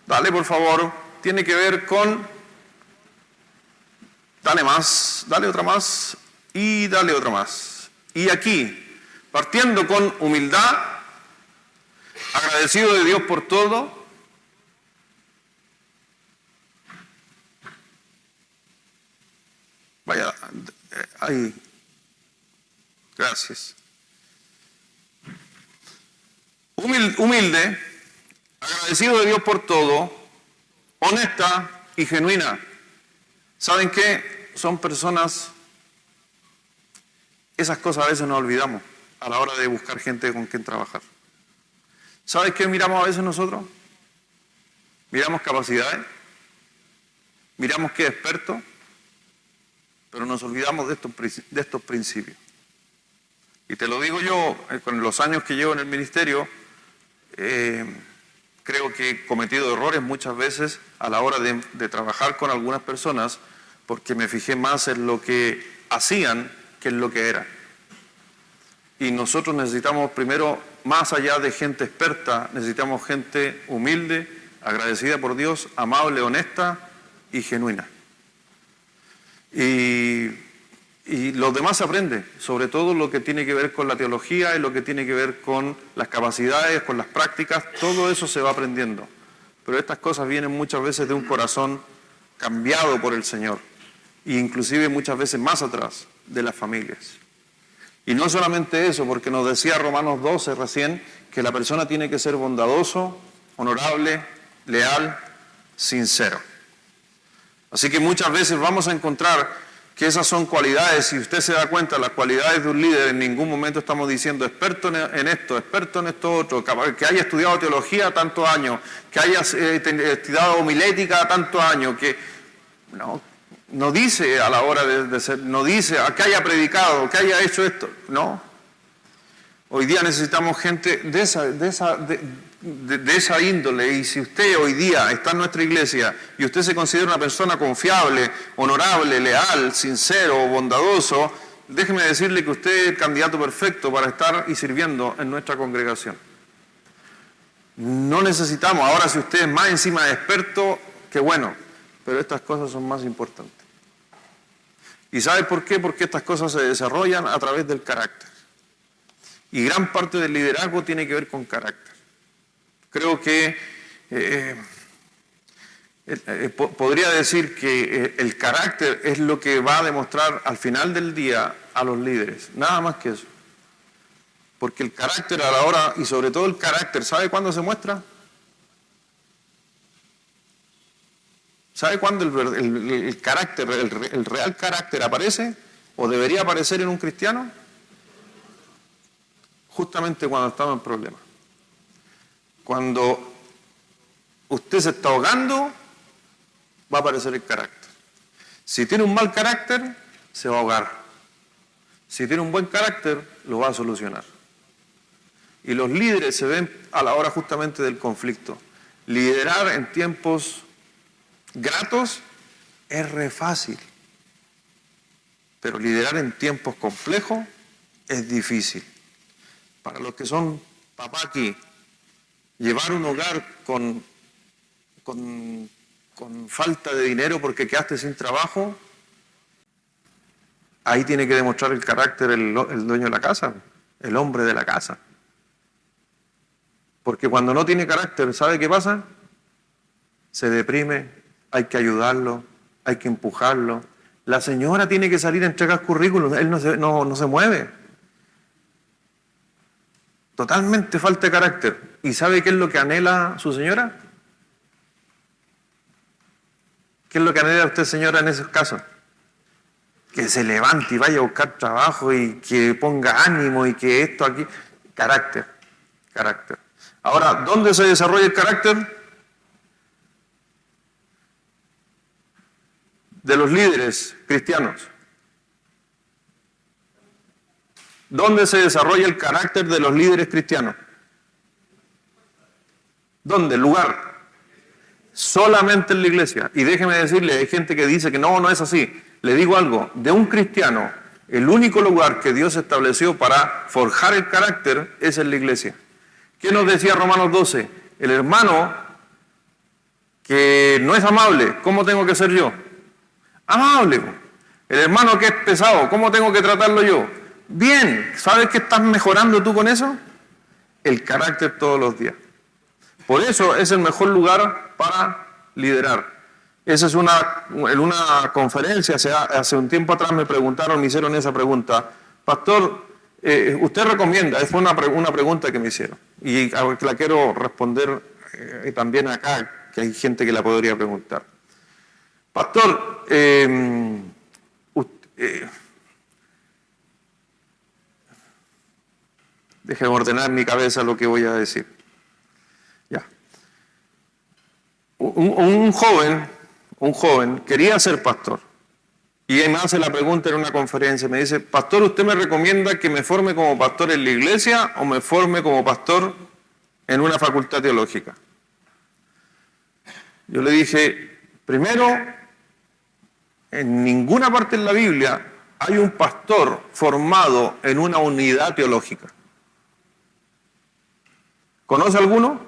dale por favor, tiene que ver con, dale más, dale otra más y dale otra más. Y aquí, partiendo con humildad, agradecido de Dios por todo. Vaya, ahí. Gracias. Humilde, agradecido de Dios por todo, honesta y genuina. ¿Saben qué? Son personas, esas cosas a veces nos olvidamos a la hora de buscar gente con quien trabajar. ¿Sabes qué miramos a veces nosotros? Miramos capacidades, miramos qué experto, pero nos olvidamos de estos principios. Y te lo digo yo, con los años que llevo en el ministerio, creo que he cometido errores muchas veces a la hora de trabajar con algunas personas, porque me fijé más en lo que hacían que en lo que eran. Y nosotros necesitamos primero, más allá de gente experta, necesitamos gente humilde, agradecida por Dios, amable, honesta y genuina. Y los demás se aprende, sobre todo lo que tiene que ver con la teología y lo que tiene que ver con las capacidades, con las prácticas, todo eso se va aprendiendo. Pero estas cosas vienen muchas veces de un corazón cambiado por el Señor, e inclusive muchas veces más atrás, de las familias. Y no solamente eso, porque nos decía Romanos 12 recién, que la persona tiene que ser bondadoso, honorable, leal, sincero. Así que muchas veces vamos a encontrar que esas son cualidades. Si usted se da cuenta, las cualidades de un líder, en ningún momento estamos diciendo experto en esto otro, que haya estudiado teología tantos años, que haya estudiado homilética tantos años, que no dice a la hora de ser, no dice que haya predicado, que haya hecho esto, no. Hoy día necesitamos gente de esa índole, y si usted hoy día está en nuestra iglesia y usted se considera una persona confiable, honorable, leal, sincero, bondadoso, déjeme decirle que usted es el candidato perfecto para estar y sirviendo en nuestra congregación. No necesitamos, ahora si usted es más encima de experto, qué bueno, pero estas cosas son más importantes. ¿Y sabe por qué? Porque estas cosas se desarrollan a través del carácter. Y gran parte del liderazgo tiene que ver con carácter. Creo que podría decir que el carácter es lo que va a demostrar al final del día a los líderes, nada más que eso. Porque el carácter a la hora, y sobre todo el carácter, ¿sabe cuándo se muestra? ¿Sabe cuándo el carácter, el real carácter aparece o debería aparecer en un cristiano? Justamente cuando estamos en problemas. Cuando usted se está ahogando, va a aparecer el carácter. Si tiene un mal carácter, se va a ahogar. Si tiene un buen carácter, lo va a solucionar. Y los líderes se ven a la hora justamente del conflicto. Liderar en tiempos gratos es re fácil, pero liderar en tiempos complejos es difícil. Para los que son papá aquí, llevar un hogar con con falta de dinero porque quedaste sin trabajo, ahí tiene que demostrar el carácter el dueño de la casa, el hombre de la casa. Porque cuando no tiene carácter, ¿sabe qué pasa? Se deprime, hay que ayudarlo, hay que empujarlo. La señora tiene que salir a entregar currículum, él no se mueve. Totalmente falta de carácter. ¿Y sabe qué es lo que anhela su señora? ¿Qué es lo que anhela usted, señora, en esos casos? Que se levante y vaya a buscar trabajo y que ponga ánimo y que esto aquí... Carácter, carácter. Ahora, ¿dónde se desarrolla el carácter? De los líderes cristianos. ¿Dónde se desarrolla el carácter de los líderes cristianos? ¿Dónde? Lugar. Solamente en la iglesia. Y déjeme decirle, hay gente que dice que no es así. Le digo algo, de un cristiano, el único lugar que Dios estableció para forjar el carácter es en la iglesia. ¿Qué nos decía Romanos 12? El hermano que no es amable, ¿cómo tengo que ser yo? Amable. El hermano que es pesado, ¿cómo tengo que tratarlo yo? Bien. ¿Sabes que estás mejorando tú con eso? El carácter todos los días. Por eso es el mejor lugar para liderar. Esa es en una conferencia, hace un tiempo atrás me hicieron esa pregunta. Pastor, ¿usted recomienda? Fue una pregunta que me hicieron. Y la quiero responder también acá, que hay gente que la podría preguntar. Pastor, déjeme ordenar en mi cabeza lo que voy a decir. Ya. Un joven quería ser pastor. Y él me hace la pregunta en una conferencia. Me dice, pastor, ¿usted me recomienda que me forme como pastor en la iglesia o me forme como pastor en una facultad teológica? Yo le dije, primero, en ninguna parte en la Biblia hay un pastor formado en una unidad teológica. ¿Conoce alguno?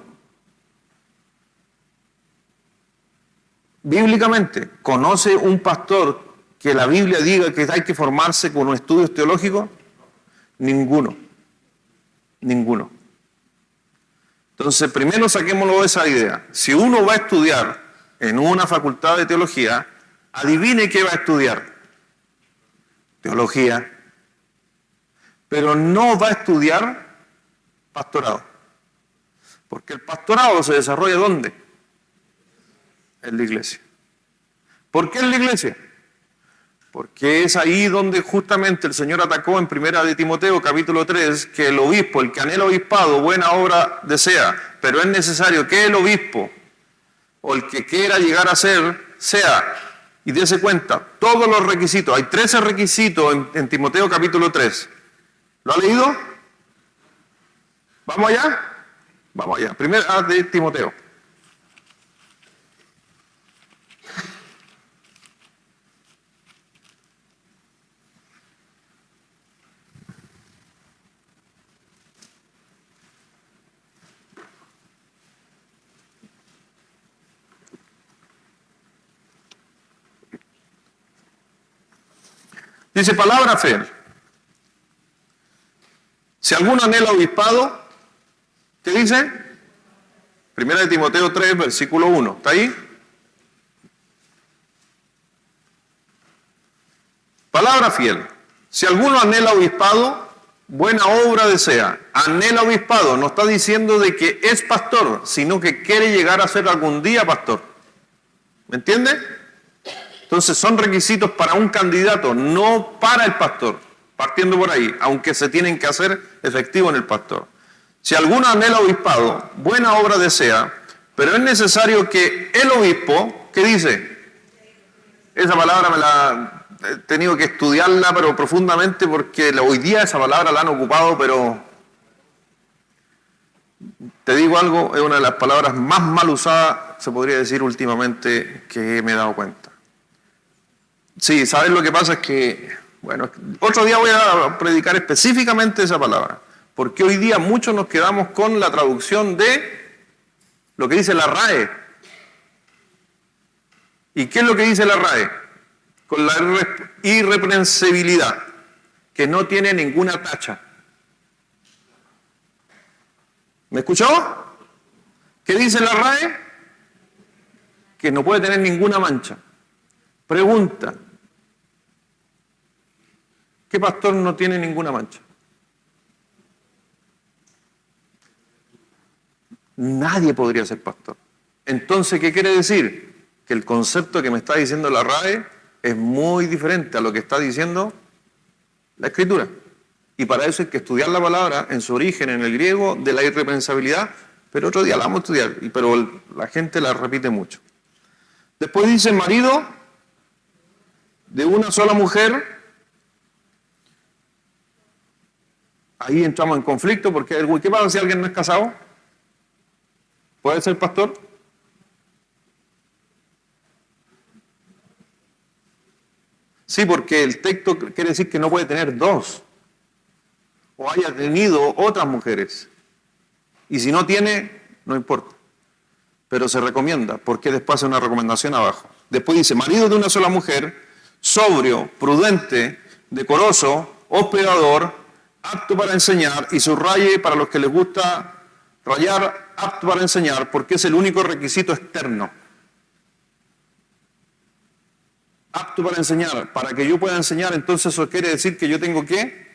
Bíblicamente, ¿conoce un pastor que la Biblia diga que hay que formarse con estudios teológicos? Ninguno. Ninguno. Entonces, primero saquémoslo de esa idea. Si uno va a estudiar en una facultad de teología, adivine qué va a estudiar. Teología. Pero no va a estudiar pastorado. Porque el pastorado se desarrolla ¿dónde? En la iglesia. ¿Por qué en la iglesia? Porque es ahí donde justamente el Señor atacó en 1 de Timoteo capítulo 3 que el obispo, el que anhela obispado, buena obra desea, pero es necesario que el obispo o el que quiera llegar a ser, sea, y dése cuenta, todos los requisitos, hay 13 requisitos en Timoteo capítulo 3. ¿Lo ha leído? ¿Vamos allá? Vamos allá. Primera de Timoteo. Dice palabra fiel. Si alguno anhela obispado, ¿qué dice? Primera de Timoteo 3, versículo 1. ¿Está ahí? Palabra fiel. Si alguno anhela obispado, buena obra desea. Anhela obispado. No está diciendo de que es pastor, sino que quiere llegar a ser algún día pastor. ¿Me entiende? Entonces son requisitos para un candidato, no para el pastor. Partiendo por ahí, aunque se tienen que hacer efectivo en el pastor. Si alguno anhela obispado, buena obra desea, pero es necesario que el obispo, ¿qué dice? Esa palabra me la he tenido que estudiarla, pero profundamente, porque hoy día esa palabra la han ocupado, pero te digo algo, es una de las palabras más mal usadas, se podría decir últimamente, que me he dado cuenta. Sí, ¿sabes lo que pasa? Es que, bueno, otro día voy a predicar específicamente esa palabra, porque hoy día muchos nos quedamos con la traducción de lo que dice la RAE. ¿Y qué es lo que dice la RAE? Con la irreprensibilidad, que no tiene ninguna tacha. ¿Me escuchó? ¿Qué dice la RAE? Que no puede tener ninguna mancha. Pregunta, ¿qué pastor no tiene ninguna mancha? Nadie podría ser pastor. Entonces, ¿qué quiere decir? Que el concepto que me está diciendo la RAE es muy diferente a lo que está diciendo la Escritura. Y para eso hay que estudiar la palabra en su origen, en el griego, de la irrepensabilidad, pero otro día la vamos a estudiar, pero la gente la repite mucho. Después dice marido de una sola mujer. Ahí entramos en conflicto porque ¿qué pasa si alguien no es casado? ¿Puede ser pastor? Sí, porque el texto quiere decir que no puede tener dos. O haya tenido otras mujeres. Y si no tiene, no importa. Pero se recomienda, porque después hace una recomendación abajo. Después dice, marido de una sola mujer, sobrio, prudente, decoroso, hospedador, apto para enseñar, y subraye para los que les gusta rayar, apto para enseñar, porque es el único requisito externo. Apto para enseñar. Para que yo pueda enseñar, entonces eso quiere decir que yo tengo que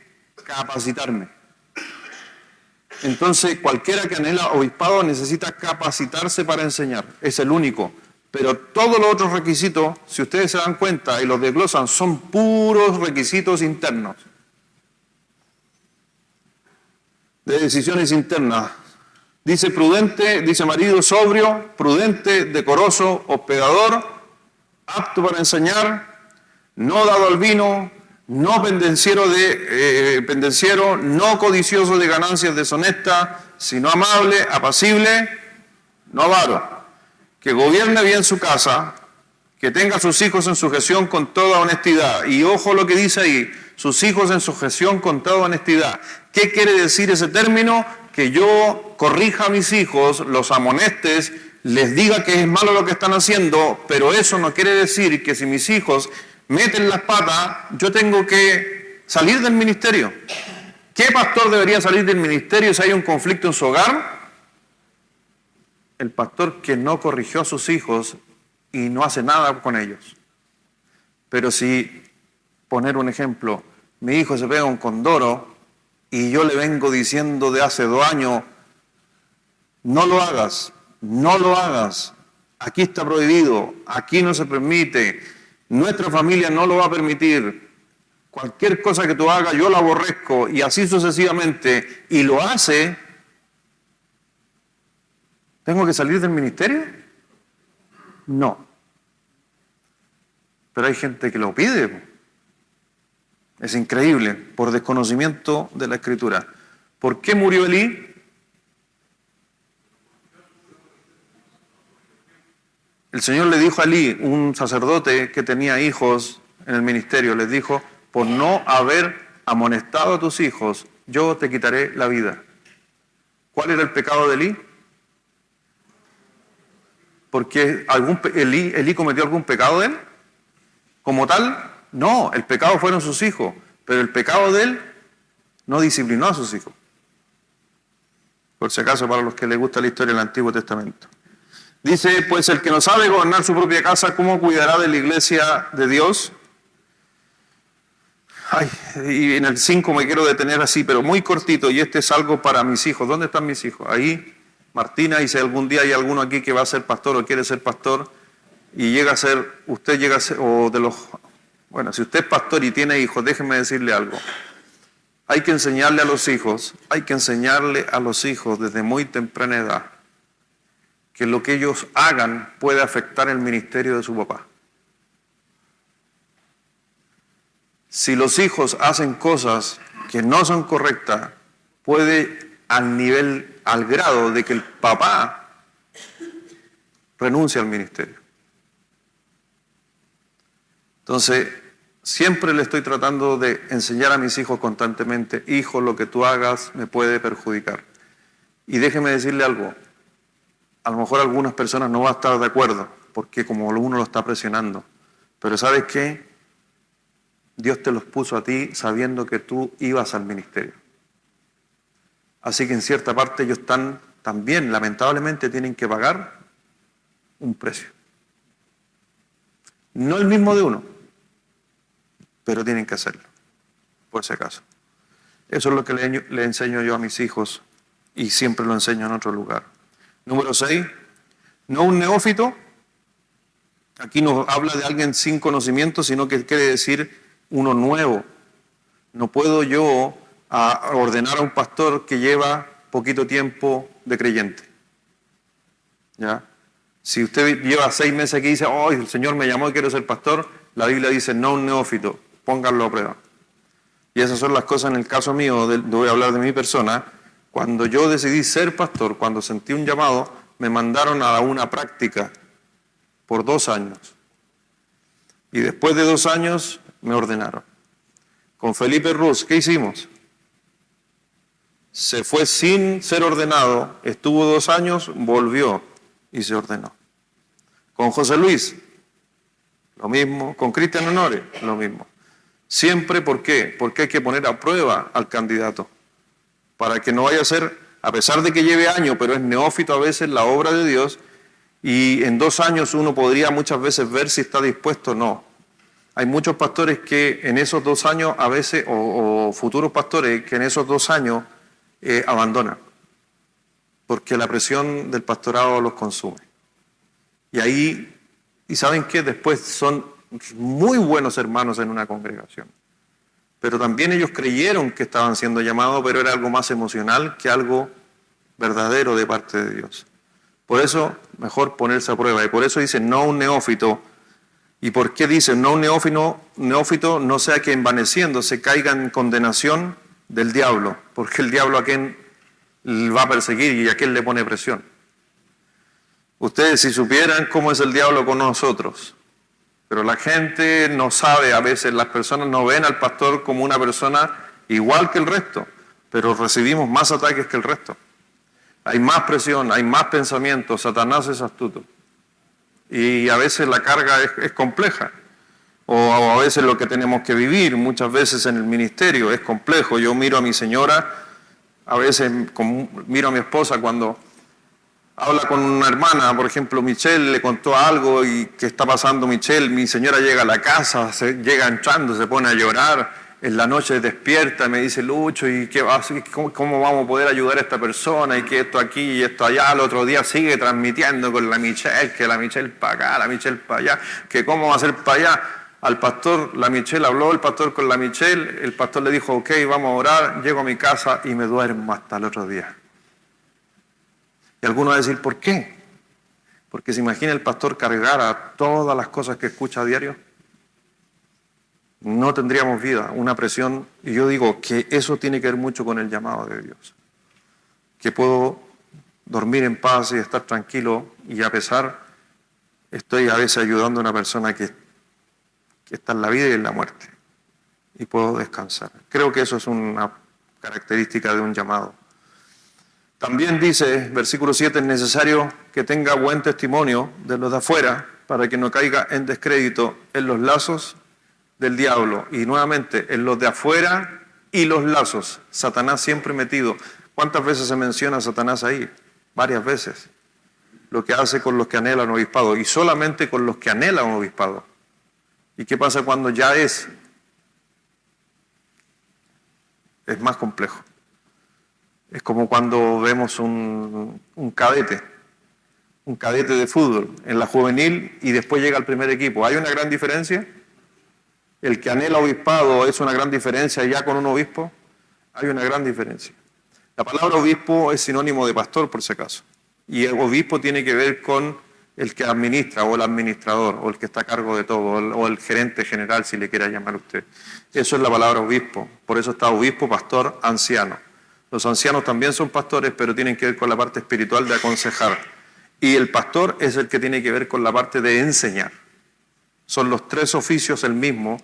capacitarme. Entonces, cualquiera que anhela obispado necesita capacitarse para enseñar. Es el único. Pero todos los otros requisitos, si ustedes se dan cuenta y los desglosan, son puros requisitos internos. De decisiones internas. Dice prudente, dice marido sobrio, prudente, decoroso, hospedador, apto para enseñar, no dado al vino, no pendenciero, no codicioso de ganancias deshonestas, sino amable, apacible, no avaro, que gobierne bien su casa, que tenga a sus hijos en sujeción con toda honestidad. Y ojo lo que dice ahí, sus hijos en sujeción con toda honestidad. ¿Qué quiere decir ese término? Que yo corrija a mis hijos, los amonestes, les diga que es malo lo que están haciendo, pero eso no quiere decir que si mis hijos meten las patas, yo tengo que salir del ministerio. ¿Qué pastor debería salir del ministerio si hay un conflicto en su hogar? El pastor que no corrigió a sus hijos y no hace nada con ellos. Pero si, poner un ejemplo, mi hijo se pega un condoro y yo le vengo diciendo de hace 2 años, no lo hagas, no lo hagas, aquí está prohibido, aquí no se permite, nuestra familia no lo va a permitir, cualquier cosa que tú hagas yo la aborrezco y así sucesivamente, y lo hace, ¿tengo que salir del ministerio? No. Pero hay gente que lo pide. Es increíble, por desconocimiento de la Escritura. ¿Por qué murió Elí? El Señor le dijo a Elí, un sacerdote que tenía hijos en el ministerio, les dijo, por no haber amonestado a tus hijos, yo te quitaré la vida. ¿Cuál era el pecado de Elí? Porque Elí cometió algún pecado de él, como tal, no, el pecado fueron sus hijos, pero el pecado de él no disciplinó a sus hijos. Por si acaso, para los que les gusta la historia del Antiguo Testamento. Dice, pues el que no sabe gobernar su propia casa, ¿cómo cuidará de la iglesia de Dios? Ay, y en el 5 me quiero detener así, pero muy cortito, y este es algo para mis hijos. ¿Dónde están mis hijos? Ahí, Martina, y si algún día hay alguno aquí que va a ser pastor o quiere ser pastor, y llega a ser, usted llega a ser, o de los, bueno, si usted es pastor y tiene hijos, déjenme decirle algo. Hay que enseñarle a los hijos desde muy temprana edad, que lo que ellos hagan puede afectar el ministerio de su papá. Si los hijos hacen cosas que no son correctas, puede al grado de que el papá renuncie al ministerio. Entonces, siempre le estoy tratando de enseñar a mis hijos constantemente, hijo, lo que tú hagas me puede perjudicar. Y déjeme decirle algo, a lo mejor algunas personas no van a estar de acuerdo, porque como uno lo está presionando. Pero ¿sabes qué? Dios te los puso a ti sabiendo que tú ibas al ministerio. Así que en cierta parte ellos también, lamentablemente, tienen que pagar un precio. No el mismo de uno, pero tienen que hacerlo, por si acaso. Eso es lo que le enseño yo a mis hijos y siempre lo enseño en otro lugar. Número 6, no un neófito. Aquí no habla de alguien sin conocimiento, sino que quiere decir uno nuevo. No puedo yo ordenar a un pastor que lleva poquito tiempo de creyente. ¿Ya? Si usted lleva 6 meses aquí y dice, oh, el Señor me llamó y quiero ser pastor, la Biblia dice, no un neófito, pónganlo a prueba. Y esas son las cosas en el caso mío, voy a hablar de mi persona. Cuando yo decidí ser pastor, cuando sentí un llamado, me mandaron a una práctica por 2 años. Y después de 2 años me ordenaron. Con Felipe Ruz, ¿qué hicimos? Se fue sin ser ordenado, estuvo 2 años, volvió y se ordenó. Con José Luis, lo mismo. Con Cristian Honore, lo mismo. Siempre, ¿por qué? Porque hay que poner a prueba al candidato. Para que no vaya a ser, a pesar de que lleve años, pero es neófito a veces la obra de Dios, y en 2 años uno podría muchas veces ver si está dispuesto o no. Hay muchos pastores que en esos 2 años, a veces, o futuros pastores, que en esos 2 años abandonan. Porque la presión del pastorado los consume. Y ahí, ¿y saben qué? Después son muy buenos hermanos en una congregación. Pero también ellos creyeron que estaban siendo llamados, pero era algo más emocional que algo verdadero de parte de Dios. Por eso, mejor ponerse a prueba. Y por eso dice, no un neófito. ¿Y por qué dice, no un neófito, no sea que envaneciéndose caiga en condenación del diablo? Porque el diablo a quien va a perseguir y a quien le pone presión. Ustedes si supieran cómo es el diablo con nosotros. Pero la gente no sabe, a veces las personas no ven al pastor como una persona igual que el resto, pero recibimos más ataques que el resto. Hay más presión, hay más pensamientos, Satanás es astuto. Y a veces la carga es compleja. O a veces lo que tenemos que vivir, muchas veces en el ministerio, es complejo. Yo miro a mi señora, a veces miro a mi esposa cuando habla con una hermana, por ejemplo, Michelle le contó algo y que está pasando Michelle, mi señora llega a la casa, llega entrando, se pone a llorar, en la noche despierta, me dice, Lucho, ¿y cómo vamos a poder ayudar a esta persona? Y que esto aquí y esto allá, al otro día sigue transmitiendo con la Michelle, que la Michelle para acá, la Michelle para allá, que cómo va a ser para allá. Al pastor, la Michelle habló, el pastor con la Michelle, el pastor le dijo, ok, vamos a orar, llego a mi casa y me duermo hasta el otro día. Y algunos van a decir, ¿por qué? Porque se imagina el pastor cargara todas las cosas que escucha a diario. No tendríamos vida, una presión. Y yo digo que eso tiene que ver mucho con el llamado de Dios. Que puedo dormir en paz y estar tranquilo y a pesar, estoy a veces ayudando a una persona que está en la vida y en la muerte. Y puedo descansar. Creo que eso es una característica de un llamado. También dice, versículo 7, es necesario que tenga buen testimonio de los de afuera para que no caiga en descrédito en los lazos del diablo. Y nuevamente, en los de afuera y los lazos. Satanás siempre metido. ¿Cuántas veces se menciona a Satanás ahí? Varias veces. Lo que hace con los que anhelan obispado. Y solamente con los que anhelan obispado. ¿Y qué pasa cuando ya es? Es más complejo. Es como cuando vemos un cadete de fútbol en la juvenil y después llega al primer equipo. ¿Hay una gran diferencia? El que anhela obispado es una gran diferencia ya con un obispo. Hay una gran diferencia. La palabra obispo es sinónimo de pastor, por si acaso. Y el obispo tiene que ver con el que administra, o el administrador, o el que está a cargo de todo, o el gerente general, si le quiera llamar usted. Eso es la palabra obispo. Por eso está obispo, pastor, anciano. Los ancianos también son pastores, pero tienen que ver con la parte espiritual de aconsejar. Y el pastor es el que tiene que ver con la parte de enseñar. Son los 3 oficios el mismo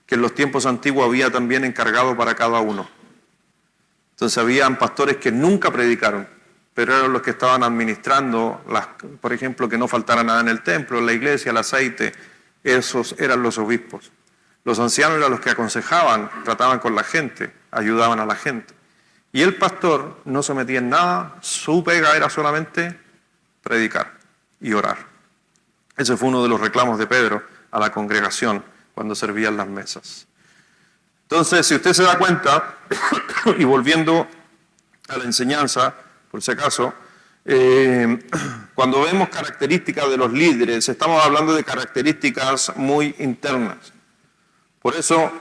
que en los tiempos antiguos había también encargado para cada uno. Entonces habían pastores que nunca predicaron, pero eran los que estaban administrando, por ejemplo, que no faltara nada en el templo, la iglesia, el aceite. Esos eran los obispos. Los ancianos eran los que aconsejaban, trataban con la gente, ayudaban a la gente. Y el pastor no se metía en nada, su pega era solamente predicar y orar. Ese fue uno de los reclamos de Pedro a la congregación cuando servían las mesas. Entonces, si usted se da cuenta, y volviendo a la enseñanza, por si acaso, cuando vemos características de los líderes, estamos hablando de características muy internas. Por eso,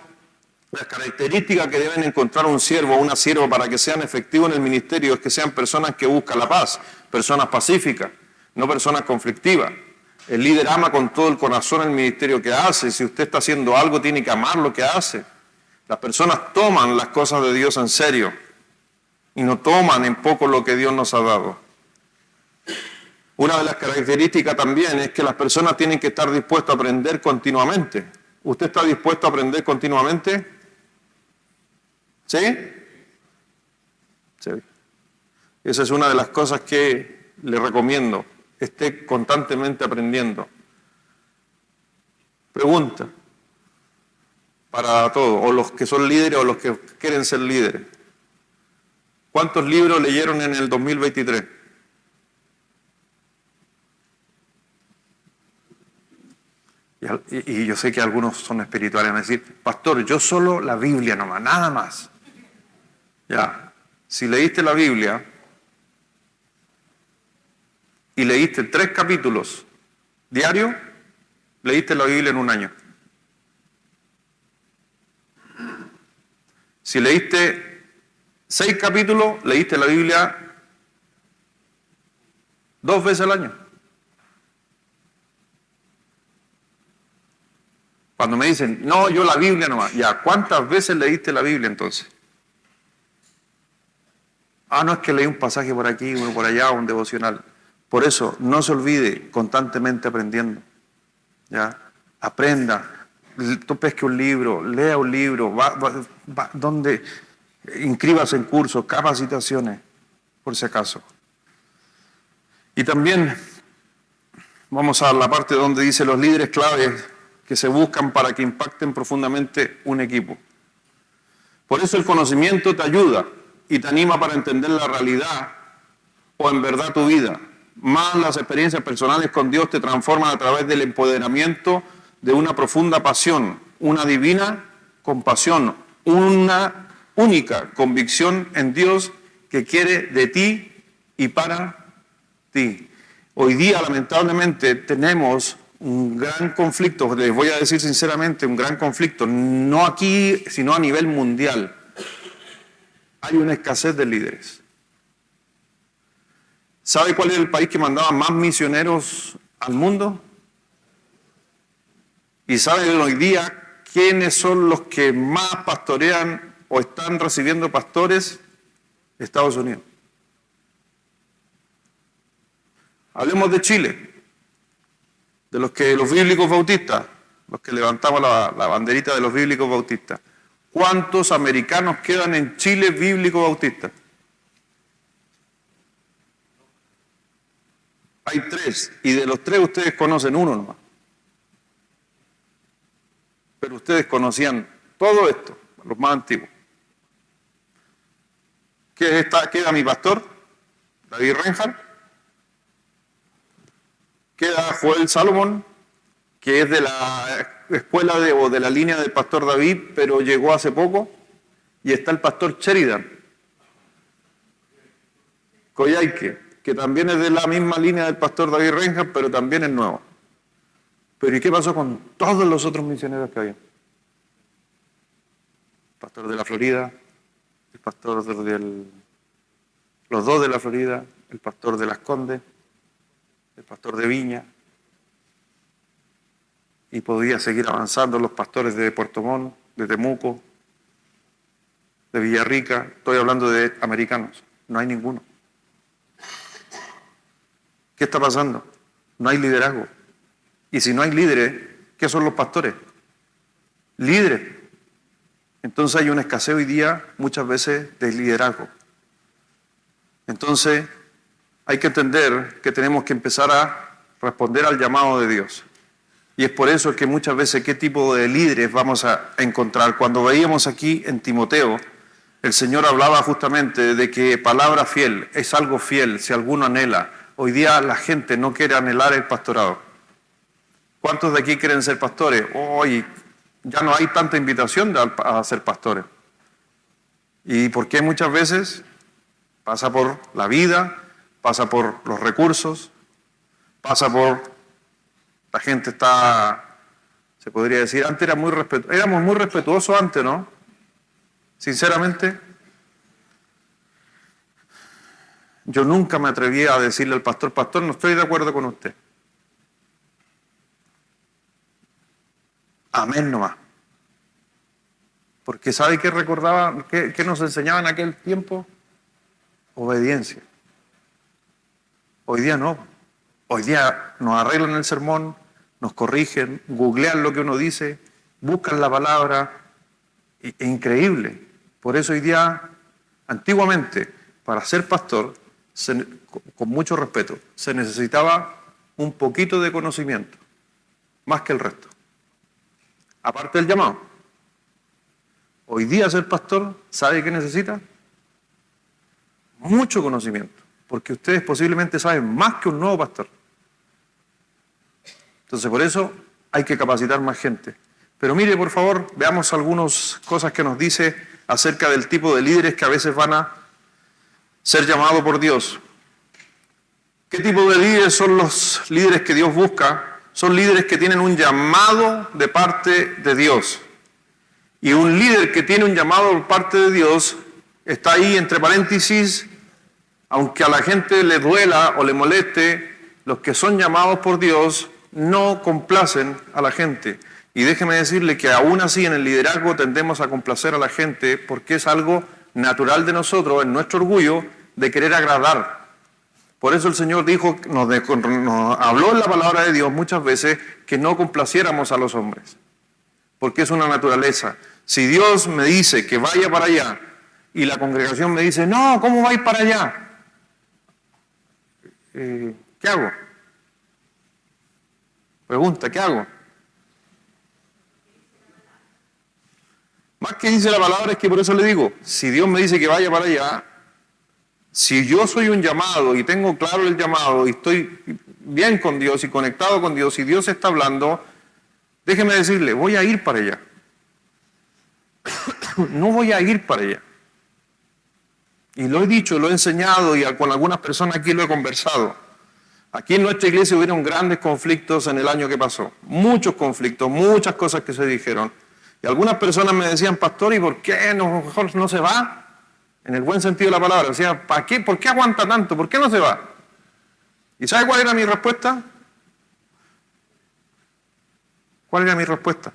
las características que deben encontrar un siervo o una sierva para que sean efectivos en el ministerio es que sean personas que buscan la paz, personas pacíficas, no personas conflictivas. El líder ama con todo el corazón el ministerio que hace. Si usted está haciendo algo, tiene que amar lo que hace. Las personas toman las cosas de Dios en serio y no toman en poco lo que Dios nos ha dado. Una de las características también es que las personas tienen que estar dispuestas a aprender continuamente. ¿Usted está dispuesto a aprender continuamente? ¿Sí? Sí. Esa es una de las cosas que le recomiendo. Esté constantemente aprendiendo. Pregunta. Para todos, o los que son líderes o los que quieren ser líderes. ¿Cuántos libros leyeron en el 2023? Y yo sé que algunos son espirituales, van a decir, pastor, yo solo la Biblia nomás, nada más. Ya, si leíste la Biblia y leíste 3 capítulos diarios, leíste la Biblia en un año. Si leíste 6 capítulos, leíste la Biblia 2 veces al año. Cuando me dicen, no, yo la Biblia nomás, ya, ¿cuántas veces leíste la Biblia entonces? Ah, no, es que leí un pasaje por aquí, uno por allá, un devocional. Por eso, no se olvide, constantemente aprendiendo. ¿Ya? Aprenda. Tú pesque un libro, lea un libro, va donde inscríbase en cursos, capacitaciones, por si acaso. Y también vamos a la parte donde dice los líderes claves que se buscan para que impacten profundamente un equipo. Por eso el conocimiento te ayuda y te anima para entender la realidad o en verdad tu vida. Más las experiencias personales con Dios te transforman a través del empoderamiento de una profunda pasión, una divina compasión, una única convicción en Dios que quiere de ti y para ti. Hoy día, lamentablemente, tenemos un gran conflicto, les voy a decir sinceramente, un gran conflicto, no aquí, sino a nivel mundial. Hay una escasez de líderes. ¿Sabe cuál es el país que mandaba más misioneros al mundo? ¿Y sabe hoy día quiénes son los que más pastorean o están recibiendo pastores? Estados Unidos. Hablemos de Chile, de los bíblicos bautistas, los que levantamos la banderita de los bíblicos bautistas. ¿Cuántos americanos quedan en Chile bíblico bautistas? Hay 3, y de los 3 ustedes conocen uno nomás. Pero ustedes conocían todo esto, los más antiguos. Queda mi pastor, David Reinhardt. Queda Joel Salomón, que es de la escuela o de la línea del pastor David, pero llegó hace poco. Y está el pastor Sheridan Coyhaique, que también es de la misma línea del pastor David Reinhardt, pero también es nuevo. Pero ¿y qué pasó con todos los otros misioneros que había? El pastor de la Florida, el pastor los 2 de la Florida, el pastor de Las Condes, el pastor de Viña, y podía seguir avanzando los pastores de Puerto Montt, de Temuco, de Villarrica. Estoy hablando de americanos, no hay ninguno. ¿Qué está pasando? No hay liderazgo. Y si no hay líderes, ¿qué son los pastores? Líderes. Entonces hay una escasez hoy día, muchas veces, de liderazgo. Entonces, hay que entender que tenemos que empezar a responder al llamado de Dios. Y es por eso que muchas veces qué tipo de líderes vamos a encontrar. Cuando veíamos aquí en Timoteo, el Señor hablaba justamente de que palabra fiel es algo fiel si alguno anhela. Hoy día la gente no quiere anhelar el pastorado. ¿Cuántos de aquí quieren ser pastores? Hoy ya no hay tanta invitación a ser pastores. ¿Y por qué muchas veces? Pasa por la vida, pasa por los recursos, pasa por... La gente está, se podría decir, antes éramos muy respetuosos antes, ¿no? Sinceramente, yo nunca me atreví a decirle al pastor, pastor, no estoy de acuerdo con usted. Amén nomás. Porque ¿sabe qué recordaba, qué nos enseñaba en aquel tiempo? Obediencia. Hoy día no. Hoy día nos arreglan el sermón, nos corrigen, googlean lo que uno dice, buscan la palabra. Increíble. Por eso hoy día, antiguamente, para ser pastor, con mucho respeto, se necesitaba un poquito de conocimiento, más que el resto. Aparte del llamado. Hoy día ser pastor, ¿sabe qué necesita? Mucho conocimiento, porque ustedes posiblemente saben más que un nuevo pastor. Entonces, por eso hay que capacitar más gente. Pero mire, por favor, veamos algunas cosas que nos dice acerca del tipo de líderes que a veces van a ser llamados por Dios. ¿Qué tipo de líderes son los líderes que Dios busca? Son líderes que tienen un llamado de parte de Dios. Y un líder que tiene un llamado por parte de Dios está ahí entre paréntesis, aunque a la gente le duela o le moleste, los que son llamados por Dios no complacen a la gente. Y déjeme decirle que aún así en el liderazgo tendemos a complacer a la gente porque es algo natural de nosotros, en nuestro orgullo de querer agradar. Por eso el Señor dijo, nos habló en la palabra de Dios muchas veces que no complaciéramos a los hombres, porque es una naturaleza. Si Dios me dice que vaya para allá y la congregación me dice, no, ¿cómo vais para allá? ¿Qué hago? Pregunta, ¿qué hago? Más que dice la palabra es que por eso le digo, si Dios me dice que vaya para allá, si yo soy un llamado y tengo claro el llamado y estoy bien con Dios y conectado con Dios y Dios está hablando, déjeme decirle, voy a ir para allá. No voy a ir para allá. Y lo he dicho, lo he enseñado y con algunas personas aquí lo he conversado. Aquí en nuestra iglesia hubieron grandes conflictos en el año que pasó. Muchos conflictos, muchas cosas que se dijeron. Y algunas personas me decían, pastor, ¿y por qué mejor no se va? En el buen sentido de la palabra. Decía, ¿para qué? ¿Por qué aguanta tanto? ¿Por qué no se va? ¿Y sabe cuál era mi respuesta? ¿Cuál era mi respuesta?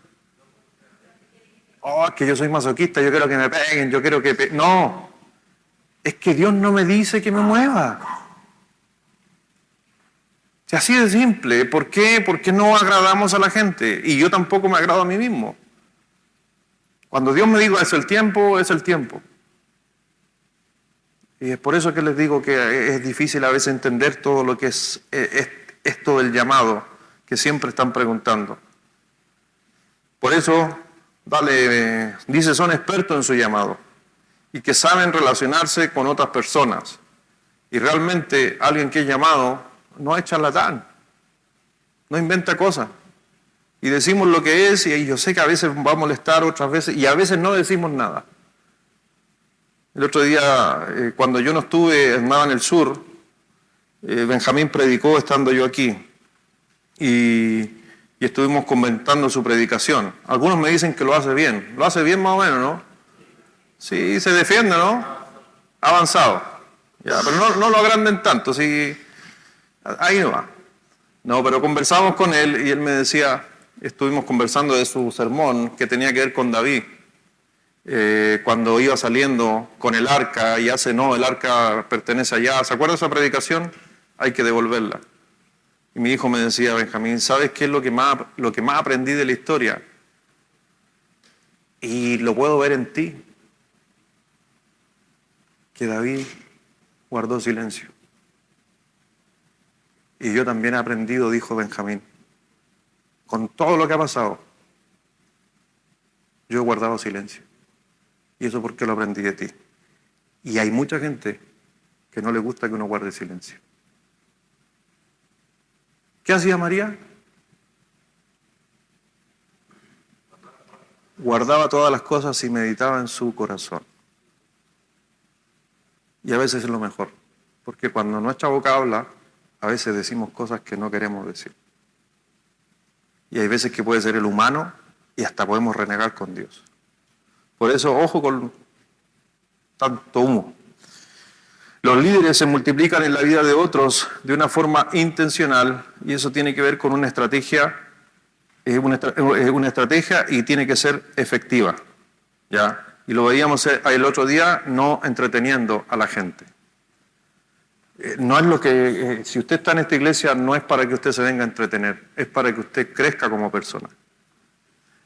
Oh, es que yo soy masoquista, yo quiero que me peguen, yo quiero que... No, es que Dios no me dice que me mueva. Si así de simple. ¿Por qué? Porque no agradamos a la gente. Y yo tampoco me agrado a mí mismo. Cuando Dios me diga es el tiempo, es el tiempo. Y es por eso que les digo que es difícil a veces entender todo lo que es esto del llamado, que siempre están preguntando. Por eso, dice, son expertos en su llamado y que saben relacionarse con otras personas. Y realmente alguien que es llamado no es charlatán, no inventa cosas. Y decimos lo que es, y yo sé que a veces va a molestar, otras veces, y a veces no decimos nada. El otro día, cuando yo no estuve, andaba en el sur, Benjamín predicó estando yo aquí, y estuvimos comentando su predicación. Algunos me dicen que lo hace bien más o menos, ¿no? Sí, se defiende, ¿no? Avanzado. Ya, pero no lo agranden tanto, sí, ahí no va. No, pero conversamos con él y él me decía, estuvimos conversando de su sermón que tenía que ver con David, cuando iba saliendo con el arca y no, el arca pertenece allá. ¿Se acuerda de esa predicación? Hay que devolverla. Y mi hijo me decía, Benjamín, ¿sabes qué es lo que más aprendí de la historia? Y lo puedo ver en ti, que David guardó silencio. Y yo también he aprendido, dijo Benjamín, con todo lo que ha pasado, yo he guardado silencio. Y eso porque lo aprendí de ti. Y hay mucha gente que no le gusta que uno guarde silencio. ¿Qué hacía María? Guardaba todas las cosas y meditaba en su corazón. Y a veces es lo mejor, porque cuando nuestra boca habla, a veces decimos cosas que no queremos decir. Y hay veces que puede ser el humano y hasta podemos renegar con Dios. Por eso, ojo con tanto humo. Los líderes se multiplican en la vida de otros de una forma intencional y eso tiene que ver con una estrategia, y tiene que ser efectiva, ¿ya? Y lo veíamos el otro día, no entreteniendo a la gente. No es lo que, si usted está en esta iglesia, no es para que usted se venga a entretener, es para que usted crezca como persona.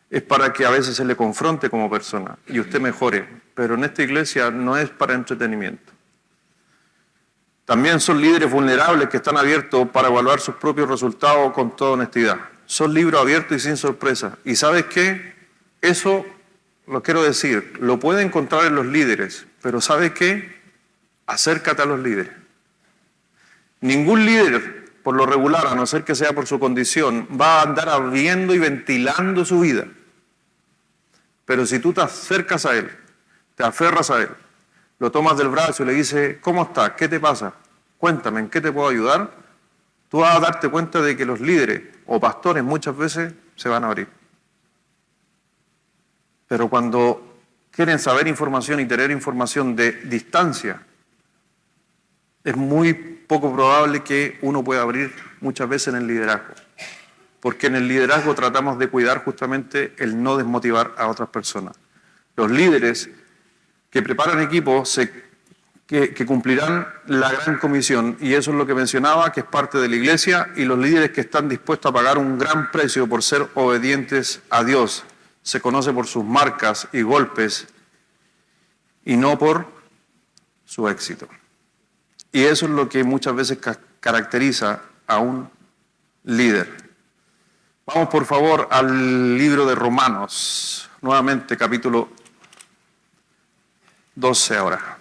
Es para que a veces se le confronte como persona y usted mejore. Pero en esta iglesia no es para entretenimiento. También son líderes vulnerables que están abiertos para evaluar sus propios resultados con toda honestidad. Son libros abiertos y sin sorpresa. ¿Y sabes qué? Eso lo quiero decir, lo puede encontrar en los líderes, pero ¿sabes qué? Acércate a los líderes. Ningún líder, por lo regular, a no ser que sea por su condición, va a andar abriendo y ventilando su vida. Pero si tú te acercas a él, te aferras a él, lo tomas del brazo y le dices, ¿cómo estás? ¿Qué te pasa? Cuéntame, ¿en qué te puedo ayudar? Tú vas a darte cuenta de que los líderes o pastores muchas veces se van a abrir. Pero cuando quieren saber información y tener información de distancia, es muy poco probable que uno pueda abrir muchas veces en el liderazgo. Porque en el liderazgo tratamos de cuidar justamente el no desmotivar a otras personas. Los líderes que preparan equipos que cumplirán la gran comisión, y eso es lo que mencionaba, que es parte de la iglesia, y los líderes que están dispuestos a pagar un gran precio por ser obedientes a Dios. Se conoce por sus marcas y golpes, y no por su éxito. Y eso es lo que muchas veces caracteriza a un líder. Vamos por favor al libro de Romanos, nuevamente capítulo 12 ahora.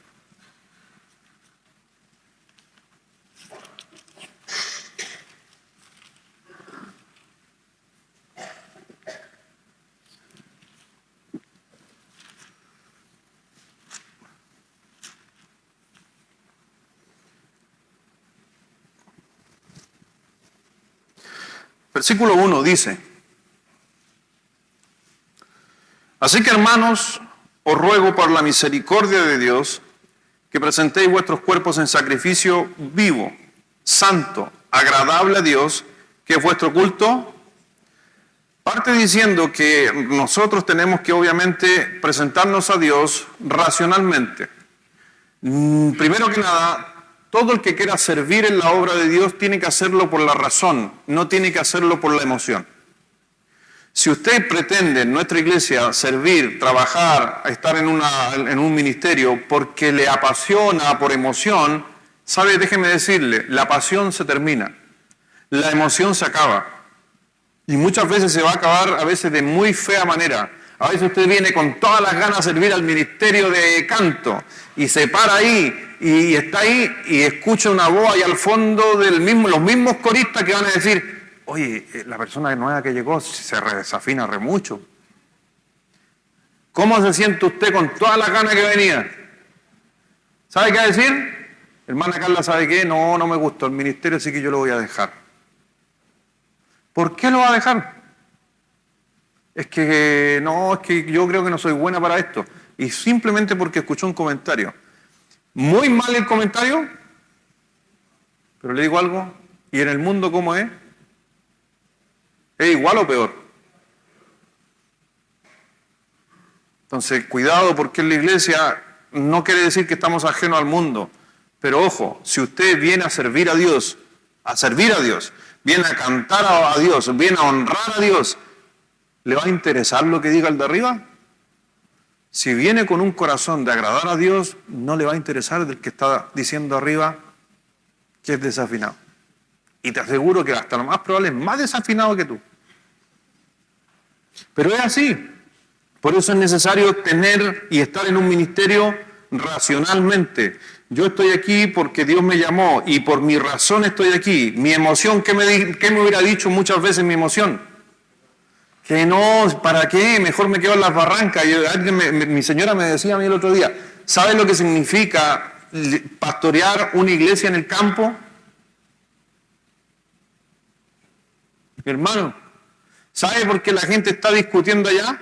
Versículo 1 dice, así que hermanos, os ruego por la misericordia de Dios que presentéis vuestros cuerpos en sacrificio vivo, santo, agradable a Dios, que es vuestro culto. Parte diciendo que nosotros tenemos que obviamente presentarnos a Dios racionalmente. Primero que nada, todo el que quiera servir en la obra de Dios tiene que hacerlo por la razón, no tiene que hacerlo por la emoción. Si usted pretende en nuestra iglesia servir, trabajar, estar en un ministerio porque le apasiona por emoción, ¿sabe? Déjeme decirle, la pasión se termina, la emoción se acaba. Y muchas veces se va a acabar a veces de muy fea manera. A veces usted viene con todas las ganas de servir al ministerio de canto y se para ahí y está ahí y escucha una voz ahí al fondo los mismos coristas que van a decir, oye, la persona nueva que llegó se desafina re mucho. ¿Cómo se siente usted con todas las ganas que venía? ¿Sabe qué decir? Hermana Carla, ¿sabe qué? No me gustó el ministerio, así que yo lo voy a dejar. ¿Por qué lo va a dejar? Es que yo creo que no soy buena para esto. Y simplemente porque escuchó un comentario. Muy mal el comentario, pero le digo algo, ¿y en el mundo cómo es? ¿Es igual o peor? Entonces, cuidado, porque en la iglesia no quiere decir que estamos ajenos al mundo. Pero ojo, si usted viene a servir a Dios, viene a cantar a Dios, viene a honrar a Dios, ¿le va a interesar lo que diga el de arriba? Si viene con un corazón de agradar a Dios, no le va a interesar del que está diciendo arriba que es desafinado. Y te aseguro que hasta lo más probable es más desafinado que tú. Pero es así. Por eso es necesario tener y estar en un ministerio racionalmente. Yo estoy aquí porque Dios me llamó y por mi razón estoy aquí. Mi emoción, ¿qué me hubiera dicho muchas veces mi emoción? Que no, ¿para qué? Mejor me quedo en las barrancas. Mi señora me decía a mí el otro día, ¿sabes lo que significa pastorear una iglesia en el campo? Mi hermano, ¿sabe por qué la gente está discutiendo allá?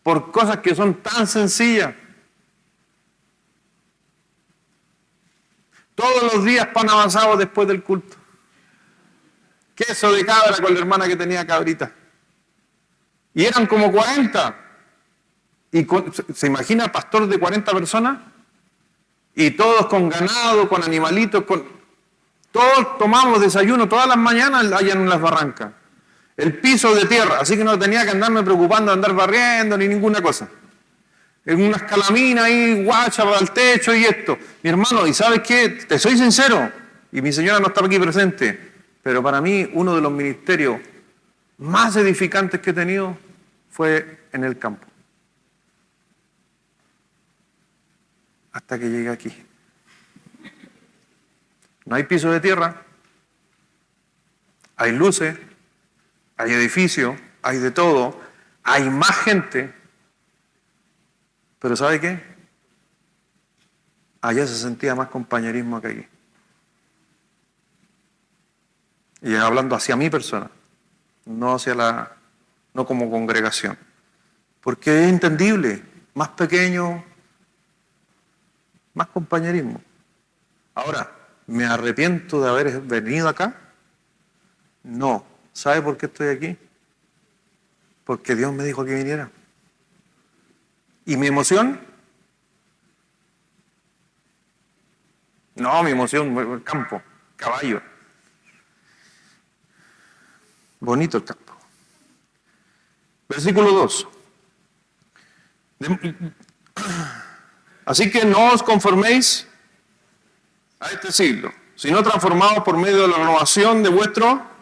Por cosas que son tan sencillas. Todos los días pan avanzado después del culto. Queso de cabra con la hermana que tenía cabrita. Y eran como 40. Y ¿se imagina pastor de 40 personas? Y todos con ganado, con animalitos, todos tomamos desayuno todas las mañanas allá en las barrancas. El piso de tierra, así que no tenía que andarme preocupando de andar barriendo ni ninguna cosa. En unas calaminas ahí, guacha para el techo y esto. Mi hermano, ¿y sabes qué? Te soy sincero, y mi señora no estaba aquí presente, pero para mí uno de los ministerios más edificantes que he tenido fue en el campo. Hasta que llegué aquí. No hay piso de tierra, hay luces, hay edificios, hay de todo, hay más gente, pero ¿sabe qué? Allá se sentía más compañerismo que aquí. Y hablando hacia mi persona, no como congregación. Porque es entendible, más pequeño, más compañerismo. Ahora, ¿me arrepiento de haber venido acá? No. ¿Sabe por qué estoy aquí? Porque Dios me dijo que viniera. ¿Y mi emoción? No, mi emoción, el campo, caballo. Bonito el campo. Versículo 2. Así que no os conforméis a este siglo, sino transformados por medio de la renovación de vuestro.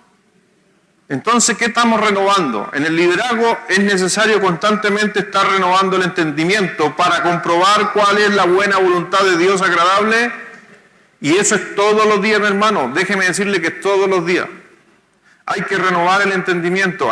Entonces, ¿qué estamos renovando? En el liderazgo es necesario constantemente estar renovando el entendimiento para comprobar cuál es la buena voluntad de Dios agradable. Y eso es todos los días, mi hermano. Déjeme decirle que es todos los días. Hay que renovar el entendimiento,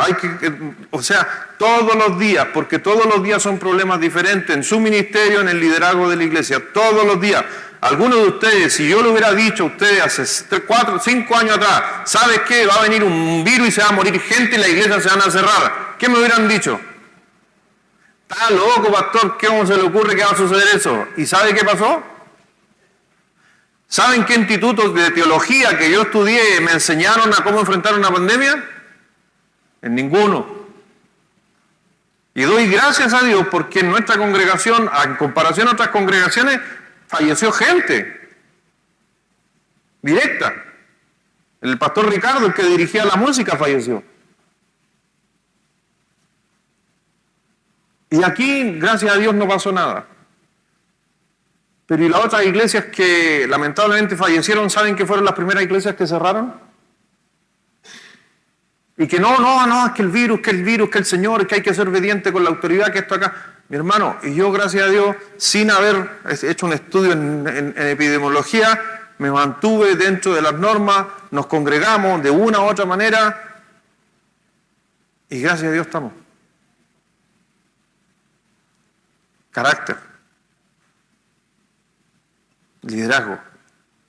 todos los días, porque todos los días son problemas diferentes en su ministerio, en el liderazgo de la iglesia, todos los días. Algunos de ustedes, si yo le hubiera dicho a ustedes hace 4, 5 años atrás, ¿sabes qué? Va a venir un virus y se va a morir gente y la iglesia se van a cerrar. ¿Qué me hubieran dicho? Está loco, pastor, ¿cómo se le ocurre que va a suceder eso? ¿Y sabe qué pasó? ¿Saben qué institutos de teología que yo estudié me enseñaron a cómo enfrentar una pandemia? En ninguno. Y doy gracias a Dios porque en nuestra congregación, en comparación a otras congregaciones, falleció gente. Directa. El pastor Ricardo, el que dirigía la música, falleció. Y aquí, gracias a Dios, no pasó nada. Pero ¿y las otras iglesias que lamentablemente fallecieron, saben que fueron las primeras iglesias que cerraron? Y que no, es que el virus, que el Señor, que hay que ser obediente con la autoridad, que esto acá. Mi hermano, y yo gracias a Dios, sin haber hecho un estudio en epidemiología, me mantuve dentro de las normas, nos congregamos de una u otra manera, y gracias a Dios estamos. Carácter. Liderazgo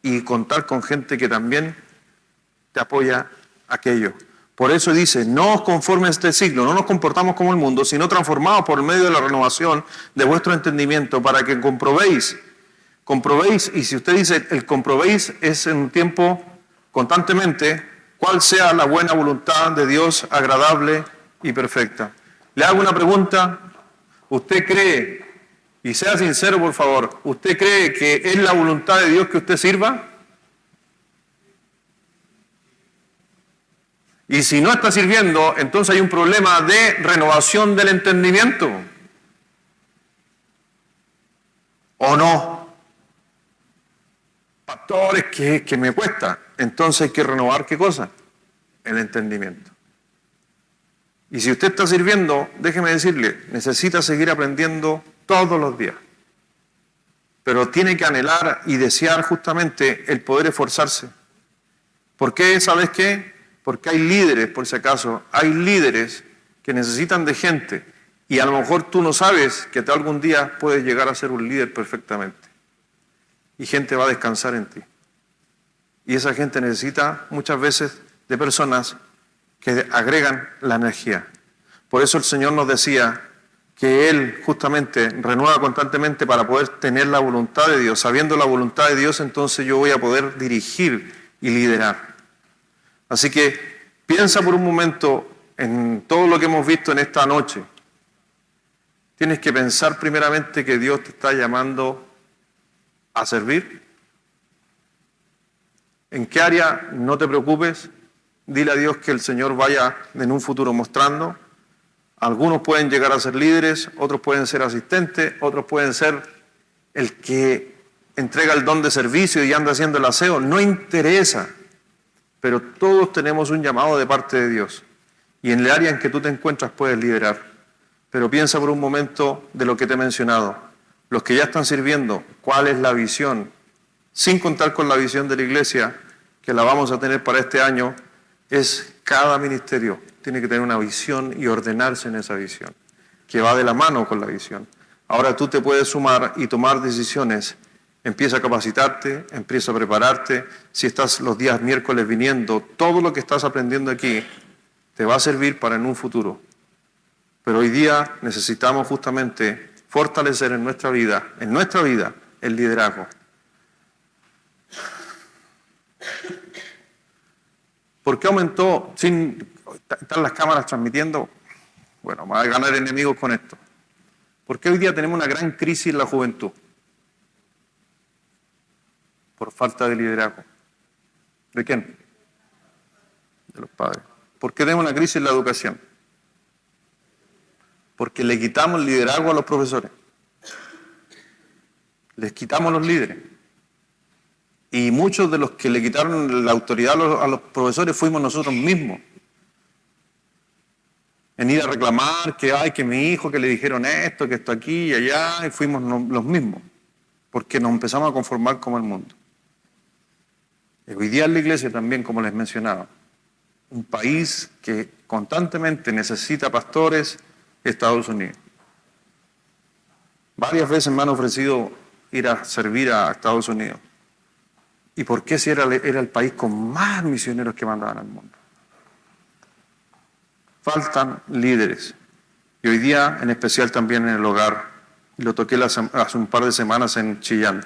y contar con gente que también te apoya aquello. Por eso dice, no os conformes a este siglo, no nos comportamos como el mundo, sino transformados por medio de la renovación de vuestro entendimiento para que comprobéis, y si usted dice el comprobéis es en un tiempo constantemente, cuál sea la buena voluntad de Dios agradable y perfecta. Le hago una pregunta, ¿usted cree? Y sea sincero, por favor. ¿Usted cree que es la voluntad de Dios que usted sirva? Y si no está sirviendo, entonces hay un problema de renovación del entendimiento. ¿O no? pastor, es que me cuesta. Entonces hay que renovar, ¿qué cosa? El entendimiento. Y si usted está sirviendo, déjeme decirle, necesita seguir aprendiendo todos los días. Pero tiene que anhelar y desear justamente el poder esforzarse. ¿Por qué? ¿Sabes qué? Porque hay líderes, por si acaso, hay líderes que necesitan de gente y a lo mejor tú no sabes que tú algún día puedes llegar a ser un líder perfectamente. Y gente va a descansar en ti. Y esa gente necesita muchas veces de personas que agregan la energía. Por eso el Señor nos decía que Él justamente renueva constantemente para poder tener la voluntad de Dios. Sabiendo la voluntad de Dios, entonces yo voy a poder dirigir y liderar. Así que piensa por un momento en todo lo que hemos visto en esta noche. Tienes que pensar primeramente que Dios te está llamando a servir. ¿En qué área? No te preocupes. Dile a Dios que el Señor vaya en un futuro mostrando. Algunos pueden llegar a ser líderes, otros pueden ser asistentes, otros pueden ser el que entrega el don de servicio y anda haciendo el aseo. No interesa. Pero todos tenemos un llamado de parte de Dios. Y en el área en que tú te encuentras puedes liderar. Pero piensa por un momento de lo que te he mencionado. Los que ya están sirviendo, ¿cuál es la visión? Sin contar con la visión de la iglesia, que la vamos a tener para este año, es cada ministerio tiene que tener una visión y ordenarse en esa visión, que va de la mano con la visión. Ahora tú te puedes sumar y tomar decisiones. Empieza a capacitarte, empieza a prepararte. Si estás los días miércoles viniendo, todo lo que estás aprendiendo aquí te va a servir para en un futuro. Pero hoy día necesitamos justamente fortalecer en nuestra vida, el liderazgo. ¿Por qué aumentó? ¿Están las cámaras transmitiendo? Bueno, vamos a ganar enemigos con esto. ¿Por qué hoy día tenemos una gran crisis en la juventud? Por falta de liderazgo. ¿De quién? De los padres. ¿Por qué tenemos una crisis en la educación? Porque le quitamos el liderazgo a los profesores. Les quitamos los líderes. Y muchos de los que le quitaron la autoridad a los profesores fuimos nosotros mismos. En ir a reclamar que mi hijo, que le dijeron esto, que esto aquí y allá, y fuimos los mismos. Porque nos empezamos a conformar como el mundo. Y hoy día en la iglesia también, como les mencionaba, un país que constantemente necesita pastores, Estados Unidos. Varias veces me han ofrecido ir a servir a Estados Unidos. ¿Y por qué si era el país con más misioneros que mandaban al mundo? Faltan líderes. Y hoy día, en especial también en el hogar, y lo toqué hace un par de semanas en Chillán,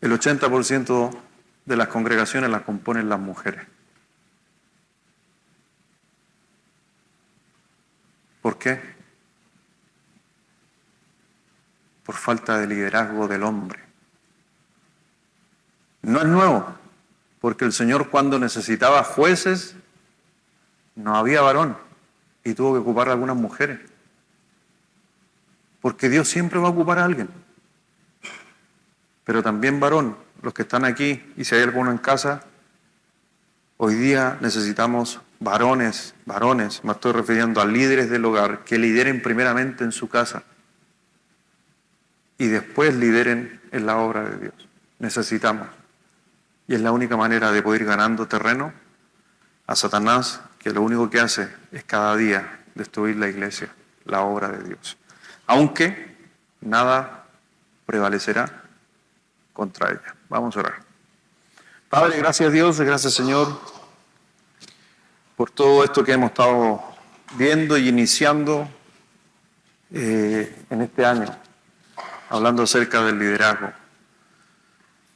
el 80% de las congregaciones las componen las mujeres. ¿Por qué? Por falta de liderazgo del hombre. No es nuevo, porque el Señor cuando necesitaba jueces, no había varón y tuvo que ocupar a algunas mujeres. Porque Dios siempre va a ocupar a alguien. Pero también varón, los que están aquí, y si hay alguno en casa, hoy día necesitamos varones, me estoy refiriendo a líderes del hogar, que lideren primeramente en su casa y después lideren en la obra de Dios. Necesitamos. Y es la única manera de poder ir ganando terreno a Satanás, que lo único que hace es cada día destruir la iglesia, la obra de Dios. Aunque nada prevalecerá contra ella. Vamos a orar. Padre, gracias a Dios, gracias Señor, por todo esto que hemos estado viendo y iniciando en este año, hablando acerca del liderazgo.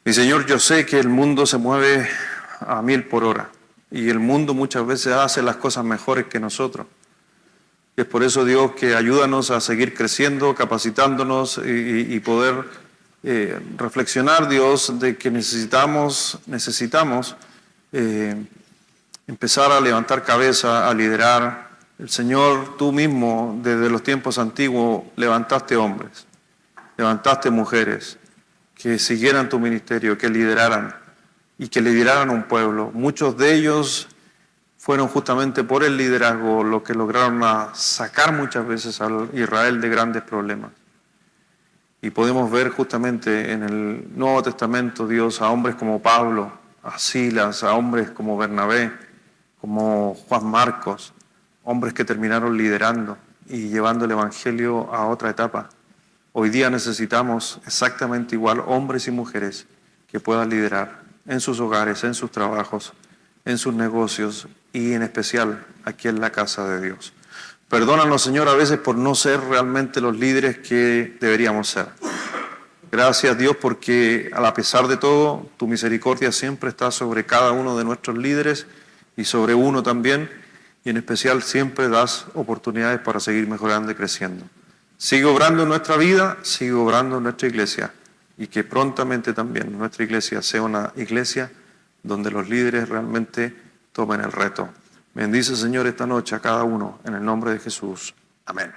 Y Señor, yo sé que el mundo se mueve a 1000 por hora y el mundo muchas veces hace las cosas mejores que nosotros. Y es por eso, Dios, que ayúdanos a seguir creciendo, capacitándonos y poder reflexionar, Dios, de que necesitamos empezar a levantar cabeza, a liderar. El Señor, tú mismo, desde los tiempos antiguos, levantaste hombres, levantaste mujeres, que siguieran tu ministerio, que lideraran y que lideraran un pueblo. Muchos de ellos fueron justamente por el liderazgo lo que lograron sacar muchas veces a Israel de grandes problemas. Y podemos ver justamente en el Nuevo Testamento, Dios, a hombres como Pablo, a Silas, a hombres como Bernabé, como Juan Marcos, hombres que terminaron liderando y llevando el Evangelio a otra etapa. Hoy día necesitamos exactamente igual hombres y mujeres que puedan liderar en sus hogares, en sus trabajos, en sus negocios y en especial aquí en la casa de Dios. Perdónanos, Señor, a veces por no ser realmente los líderes que deberíamos ser. Gracias, Dios, porque a pesar de todo, tu misericordia siempre está sobre cada uno de nuestros líderes y sobre uno también, y en especial siempre das oportunidades para seguir mejorando y creciendo. Sigue obrando en nuestra vida, sigue obrando en nuestra iglesia, y que prontamente también nuestra iglesia sea una iglesia donde los líderes realmente tomen el reto. Bendice, Señor, esta noche a cada uno, en el nombre de Jesús. Amén.